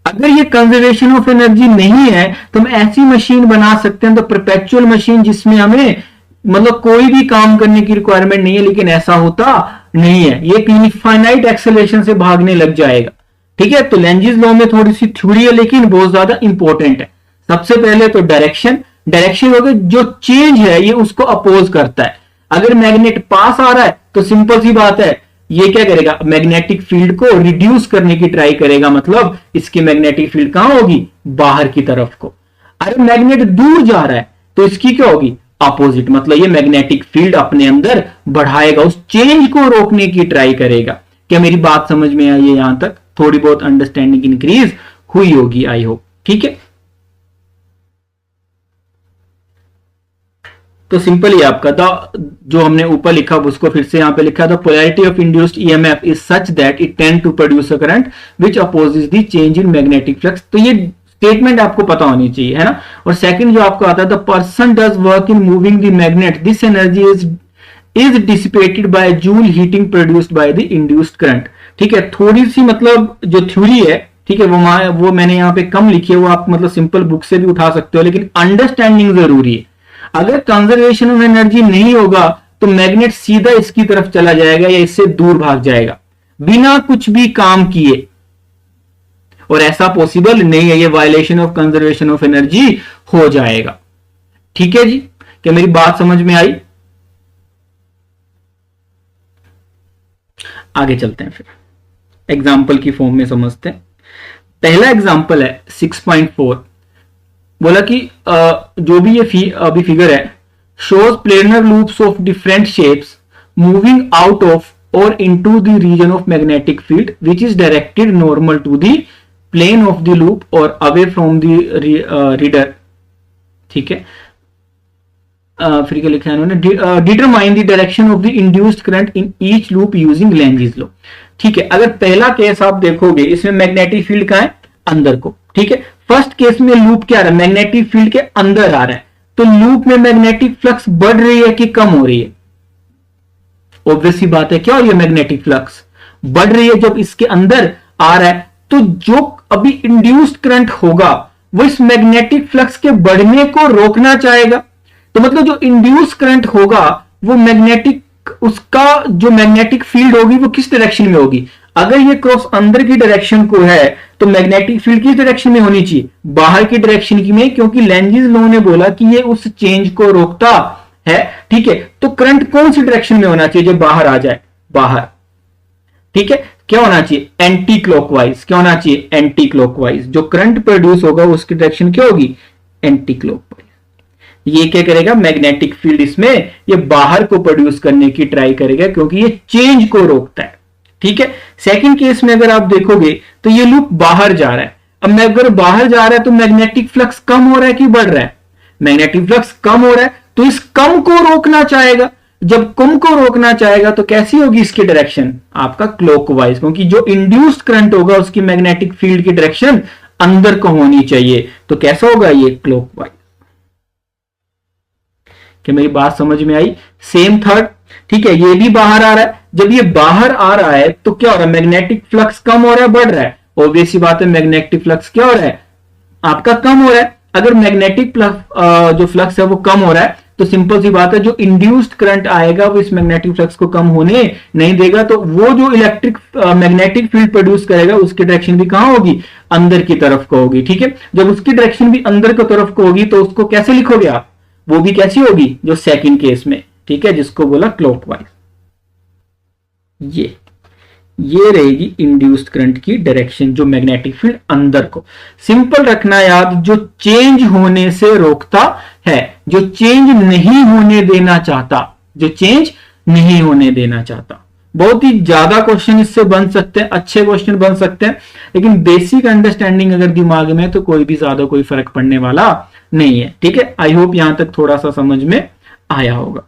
अगर ये कंजर्वेशन ऑफ एनर्जी नहीं है तो हम ऐसी मशीन बना सकते हैं, तो परपेचुअल मशीन जिसमें हमें मतलब कोई भी काम करने की रिक्वायरमेंट नहीं है, लेकिन ऐसा होता नहीं है, ये इनफाइनाइट एक्सेलरेशन से भागने लग जाएगा। ठीक है, तो लेंजिस लॉ में थोड़ी सी थ्योरी है लेकिन बहुत ज्यादा इंपॉर्टेंट है। सबसे पहले तो डायरेक्शन हो गया, जो चेंज है ये उसको अपोज करता है। अगर मैग्नेट पास आ रहा है तो सिंपल सी बात है, ये क्या करेगा, मैग्नेटिक फील्ड को रिड्यूस करने की ट्राई करेगा, मतलब इसकी मैग्नेटिक फील्ड कहां होगी, बाहर की तरफ को। अगर मैग्नेट दूर जा रहा है तो इसकी क्या होगी, अपोजिट, मतलब ये मैग्नेटिक फील्ड अपने अंदर बढ़ाएगा, उस चेंज को रोकने की ट्राई करेगा। क्या मेरी बात समझ में आई है? यहां तक थोड़ी बहुत अंडरस्टैंडिंग इंक्रीज हुई होगी, आई होप। ठीक है, तो सिंपल ही आपका था जो हमने ऊपर लिखा उसको फिर से यहां पे लिखा था, polarity of induced EMF is such that it tend to produce a current which opposes the change in magnetic flux. तो ये स्टेटमेंट आपको पता होनी चाहिए, है ना। और सेकंड जो आपको आता है, the person does work in moving the magnet, this energy is dissipated by Joule heating produced by the induced current. ठीक है, थोड़ी सी मतलब जो थ्योरी है, ठीक है, वो मैंने यहाँ पे कम लिखी है, वो आप मतलब सिंपल बुक से भी उठा सकते हो, लेकिन अंडरस्टैंडिंग जरूरी है। अगर कंजर्वेशन ऑफ एनर्जी नहीं होगा तो मैग्नेट सीधा इसकी तरफ चला जाएगा या इससे दूर भाग जाएगा बिना कुछ भी काम किए, और ऐसा पॉसिबल नहीं है, ये violation of conservation of energy हो जाएगा। ठीक है जी, क्या मेरी बात समझ में आई? आगे चलते हैं, फिर एग्जाम्पल की फॉर्म में समझते हैं। पहला एग्जाम्पल है 6.4, बोला कि जो भी ये अभी फिगर है, shows planar loops of different shapes moving out of और into the region of magnetic field which is directed normal to the plane of the loop और अवे फ्रॉम द रीडर। ठीक है, फिर क्या लिखा है उन्होंने, determine the direction of the induced current in each loop using Lenz's law. ठीक है, अगर पहला केस आप देखोगे, इसमें मैग्नेटिक फील्ड कहां है, अंदर को। ठीक है, फर्स्ट केस में लूप क्या आ रहा है, मैग्नेटिक फील्ड के अंदर आ रहा है, तो लूप में मैग्नेटिक फ्लक्स बढ़ रही है कि कम हो रही है? ऑब्वियस सी बात है, क्या हो रही है, मैग्नेटिक फ्लक्स बढ़ रही है। जब इसके अंदर आ रहा है तो जो अभी इंड्यूस्ड करंट होगा वो इस मैग्नेटिक फ्लक्स के बढ़ने को रोकना चाहेगा। तो मतलब जो इंड्यूस करंट होगा वो मैग्नेटिक, उसका जो मैग्नेटिक फील्ड होगी वो किस डायरेक्शन में होगी? अगर ये क्रॉस अंदर की डायरेक्शन को है तो मैग्नेटिक फील्ड किस डायरेक्शन में होनी चाहिए, बाहर की डायरेक्शन की में, क्योंकि लेंजिस लॉ ने बोला कि ये उस चेंज को रोकता है। ठीक है, तो करंट कौन सी डायरेक्शन में होना चाहिए जब बाहर आ जाए, बाहर। ठीक है, क्या होना चाहिए, एंटी क्लॉकवाइज। क्या होना चाहिए, एंटी क्लॉकवाइज। जो करंट प्रोड्यूस होगा उसकी डायरेक्शन क्या होगी, एंटी क्लॉकवाइज। ये क्या करेगा, मैग्नेटिक फील्ड इसमें ये बाहर को प्रोड्यूस करने की ट्राई करेगा क्योंकि ये चेंज को रोकता है। ठीक है, सेकंड केस में अगर आप देखोगे तो ये लूप बाहर जा रहा है। अब मैं अगर बाहर जा रहा है तो मैग्नेटिक फ्लक्स कम हो रहा है कि बढ़ रहा है, मैग्नेटिक फ्लक्स कम हो रहा है, तो इस कम को रोकना चाहेगा। जब कम को रोकना चाहेगा तो कैसी होगी इसकी डायरेक्शन, आपका क्लॉकवाइज, क्योंकि जो इंड्यूस्ड करंट होगा उसकी मैग्नेटिक फील्ड की डायरेक्शन अंदर को होनी चाहिए। तो कैसा होगा ये, क्लॉकवाइज। क्या मेरी बात समझ में आई? सेम थर्ड, ठीक है, ये भी बाहर आ रहा है। जब ये बाहर आ रहा है तो क्या हो रहा है, मैग्नेटिक फ्लक्स कम हो रहा है, बढ़ रहा है? ऑब्वियस सी बात है, मैग्नेटिक फ्लक्स क्या हो रहा है, आपका कम हो रहा है। अगर मैग्नेटिक जो फ्लक्स है वो कम हो रहा है तो सिंपल सी बात है, जो इंड्यूस्ड करंट आएगा वो इस मैग्नेटिक फ्लक्स को कम होने नहीं देगा, तो वो जो इलेक्ट्रिक मैग्नेटिक फील्ड प्रोड्यूस करेगा उसकी डायरेक्शन भी कहां होगी, अंदर की तरफ को होगी। ठीक है, जब उसकी डायरेक्शन भी अंदर की तरफ को होगी तो उसको कैसे लिखोगे आप, वो भी कैसी होगी, जो सेकंड केस में, ठीक है, जिसको बोला क्लॉकवाइज। ये रहेगी इंड्यूस्ड करंट की डायरेक्शन, जो मैग्नेटिक फील्ड अंदर को। सिंपल रखना याद, जो चेंज होने से रोकता है, जो चेंज नहीं होने देना चाहता, जो चेंज नहीं होने देना चाहता। बहुत ही ज्यादा क्वेश्चन इससे बन सकते हैं, अच्छे क्वेश्चन बन सकते हैं, लेकिन बेसिक अंडरस्टैंडिंग अगर दिमाग में तो कोई भी ज्यादा कोई फर्क पड़ने वाला नहीं है। ठीक है, आई होप यहां तक थोड़ा सा समझ में आया होगा।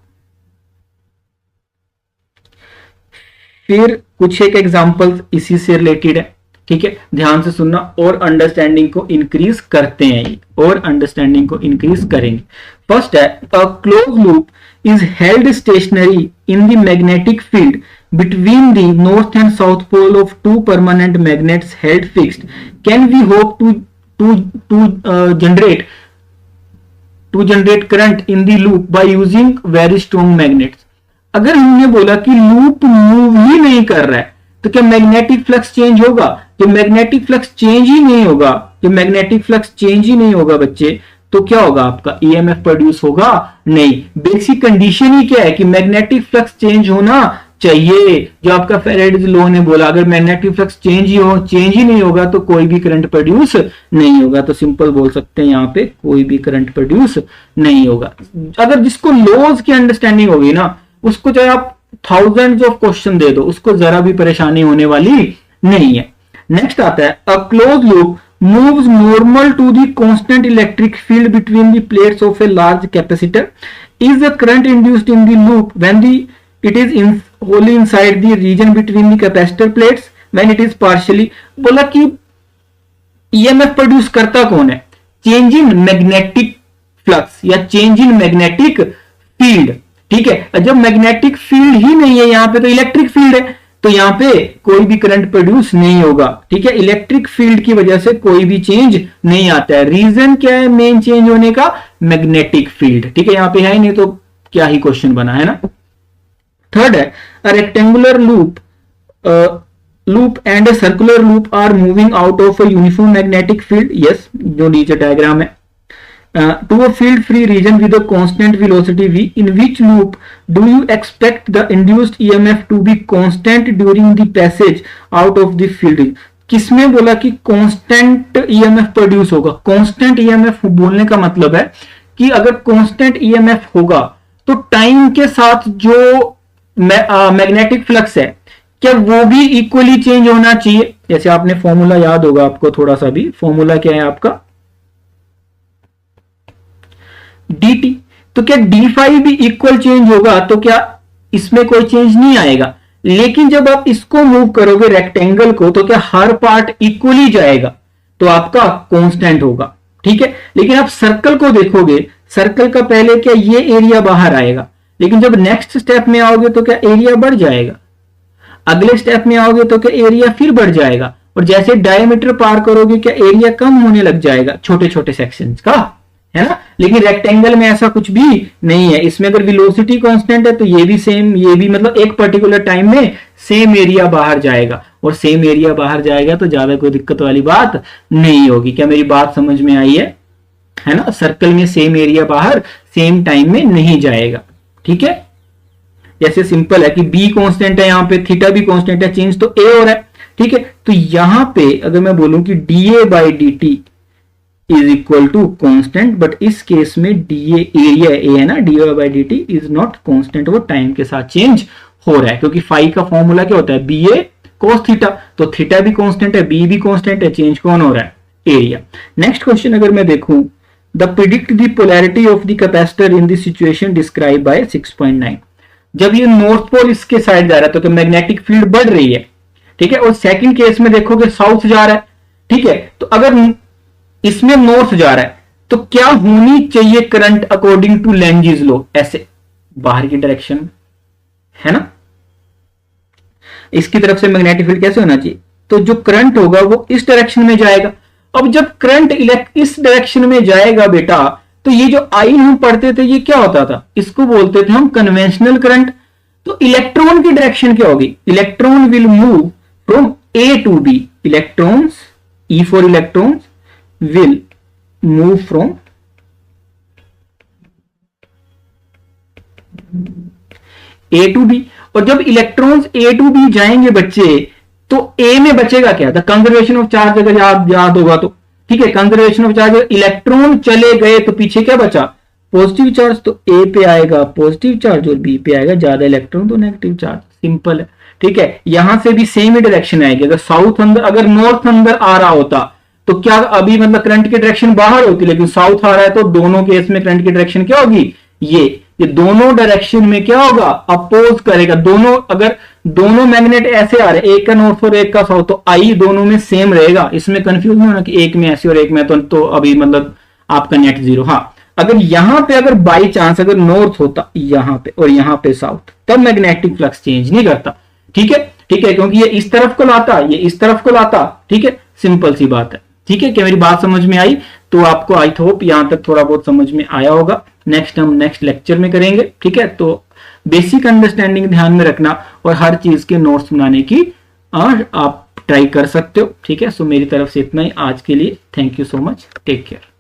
फिर कुछ एक एग्जांपल इसी से रिलेटेड है। ठीक है, ध्यान से सुनना, और अंडरस्टैंडिंग को इंक्रीज करते हैं, और अंडरस्टैंडिंग को इंक्रीज करेंगे। फर्स्ट है, a close loop is held stationary in the magnetic field between the north and south pole of two permanent magnets held fixed. Can we hope to generate current in the loop by using very strong magnets? अगर हमने बोला कि loop move ही नहीं कर रहा है तो क्या मैग्नेटिक फ्लक्स चेंज होगा? जब मैग्नेटिक फ्लक्स चेंज ही नहीं होगा, जब मैग्नेटिक फ्लक्स चेंज ही नहीं होगा बच्चे, तो क्या होगा? आपका ईएमएफ प्रोड्यूस होगा नहीं। बेसिक कंडीशन ही क्या है कि मैग्नेटिक फ्लक्स चेंज होना चाहिए। जो आपका फेराडेज लॉ ने बोला, अगर मैग्नेटिक फ्लक्स चेंज ही नहीं होगा तो कोई भी करंट प्रोड्यूस नहीं होगा। तो सिंपल बोल सकते हैं यहाँ पे कोई भी करंट प्रोड्यूस नहीं होगा। अगर जिसको लॉज की अंडरस्टैंडिंग होगी ना, उसको चाहे आप थाउजेंड्स ऑफ क्वेश्चन दे दो, उसको जरा भी परेशानी होने वाली नहीं है। नेक्स्ट आता है, a close loop moves normal to the constant electric field between the plates of a large capacitor. Is the current induced in the loop when it is wholly inside the region between the capacitor plates, when it is partially? बोला कि EMF produce करता कौन है? Change in magnetic flux या change in magnetic field. ठीक है, जब magnetic field ही नहीं है यहाँ पे तो इलेक्ट्रिक फील्ड है, तो यहां पे कोई भी करंट प्रोड्यूस नहीं होगा। ठीक है, इलेक्ट्रिक फील्ड की वजह से कोई भी चेंज नहीं आता है। रीजन क्या है मेन चेंज होने का? Magnetic field. ठीक है, यहां पे है नहीं तो क्या ही क्वेश्चन बना है ना। थर्ड है, a rectangular loop and a circular loop are moving out of a uniform magnetic field. Yes, जो नीचे डायग्राम है, to a field free region with a constant velocity v. In which loop do you expect the induced EMF to be constant during the passage out of the field? किसमें बोला कि constant EMF produce होगा? Constant EMF बोलने का मतलब है कि अगर कांस्टेंट EMF होगा तो टाइम के साथ जो मैग्नेटिक फ्लक्स है क्या वो भी इक्वली चेंज होना चाहिए? जैसे आपने फॉर्मूला याद होगा आपको, थोड़ा सा भी फॉर्मूला क्या है आपका? dt। तो क्या d5 भी इक्वल चेंज होगा? तो क्या इसमें कोई चेंज नहीं आएगा। लेकिन जब आप इसको मूव करोगे रेक्टेंगल को, तो क्या हर पार्ट इक्वली जाएगा? तो आपका कांस्टेंट होगा। ठीक है, लेकिन आप सर्कल को देखोगे, सर्कल का पहले क्या ये एरिया बाहर आएगा, लेकिन जब नेक्स्ट स्टेप में आओगे तो क्या एरिया बढ़ जाएगा, अगले स्टेप में आओगे तो क्या एरिया फिर बढ़ जाएगा, और जैसे डायमीटर पार करोगे क्या एरिया कम होने लग जाएगा छोटे छोटे सेक्शंस का, है ना। लेकिन रेक्टेंगल में ऐसा कुछ भी नहीं है। इसमें अगर वेलोसिटी कांस्टेंट है तो ये भी सेम, ये भी मतलब एक पर्टिकुलर टाइम में सेम एरिया बाहर जाएगा, और सेम एरिया बाहर जाएगा तो ज्यादा कोई दिक्कत वाली बात नहीं होगी। क्या मेरी बात समझ में आई है ना। सर्कल में सेम एरिया बाहर सेम टाइम में नहीं जाएगा। ठीक है, जैसे सिंपल है कि बी कांस्टेंट है, यहाँ पे थीटा भी कांस्टेंट है, चेंज तो ए हो रहा है। ठीक है, तो यहां पे अगर मैं बोलूं कि DA by D T is equal to constant, but इस केस में डीए एरिया ए है ना, D by D T is not constant, वो टाइम के साथ चेंज हो रहा है, क्योंकि फाई का फॉर्मूला क्या होता है? बी ए कोस थीटा, तो थीटा भी कांस्टेंट है, बी भी कांस्टेंट है, चेंज कौन हो रहा है? एरिया। नेक्स्ट क्वेश्चन अगर मैं देखूं, the predict the polarity of the capacitor in the situation describe by 6.9। जब ये नॉर्थ पोल इसके साइड जा रहा है तो मैग्नेटिक फील्ड बढ़ रही है। ठीक है, और सेकंड केस में देखोगे साउथ जा रहा है। ठीक है, तो अगर इसमें नॉर्थ जा रहा है तो क्या होनी चाहिए करंट अकॉर्डिंग टू लेंजीज लॉ? ऐसे बाहर की डायरेक्शन, है ना। इसकी तरफ से मैग्नेटिक फील्ड कैसे होना चाहिए? तो जो करंट होगा वो इस डायरेक्शन में जाएगा। अब जब करंट इस डायरेक्शन में जाएगा बेटा, तो ये जो आई हम पढ़ते थे ये क्या होता था? इसको बोलते थे हम कन्वेंशनल करंट। तो इलेक्ट्रॉन की डायरेक्शन क्या होगी? Electron will move from A to B. Electrons, E for electrons, will move from A to B। और जब इलेक्ट्रॉन्स A to B जाएंगे बच्चे, तो A में बचेगा क्या? द कंजर्वेशन ऑफ चार्ज, अगर याद होगा तो। ठीक है, कंजर्वेशन ऑफ चार्ज, इलेक्ट्रॉन चले गए तो पीछे क्या बचा? Positive charge. तो A पे आएगा पॉजिटिव चार्ज और B पे आएगा ज्यादा इलेक्ट्रॉन तो नेगेटिव चार्ज। सिंपल है। ठीक है, यहां से भी सेम ही डायरेक्शन आएगी। अगर साउथ अंदर, अगर नॉर्थ अंदर आ रहा होता तो क्या अभी मतलब करंट की डायरेक्शन बाहर होती, लेकिन साउथ आ रहा है तो दोनों केस में करंट की डायरेक्शन क्या होगी? ये दोनों डायरेक्शन में क्या होगा? अपोज करेगा। दोनों, अगर दोनों मैग्नेट ऐसे आ रहे, एक का नॉर्थ और एक का साउथ, तो आई दोनों में सेम रहेगा, इसमें कंफ्यूज नहीं होना कि एक में ऐसे और एक में तो अभी मतलब आपका नेट जीरो। हाँ, अगर यहां पे अगर बाई चांस अगर नॉर्थ होता यहां पे और यहां पे साउथ, तब मैग्नेटिक फ्लक्स चेंज नहीं करता। ठीक है, ठीक है, क्योंकि ये इस तरफ को लाता, ये इस तरफ को लाता। ठीक है, सिंपल सी बात है। ठीक है, क्या मेरी बात समझ में आई? तो आपको आई होप यहां तक थोड़ा बहुत समझ में आया होगा। नेक्स्ट हम नेक्स्ट लेक्चर में करेंगे। ठीक है, तो बेसिक अंडरस्टैंडिंग ध्यान में रखना और हर चीज के नोट्स बनाने की आप ट्राई कर सकते हो। ठीक है, सो मेरी तरफ से इतना ही आज के लिए। Thank you so much, take care.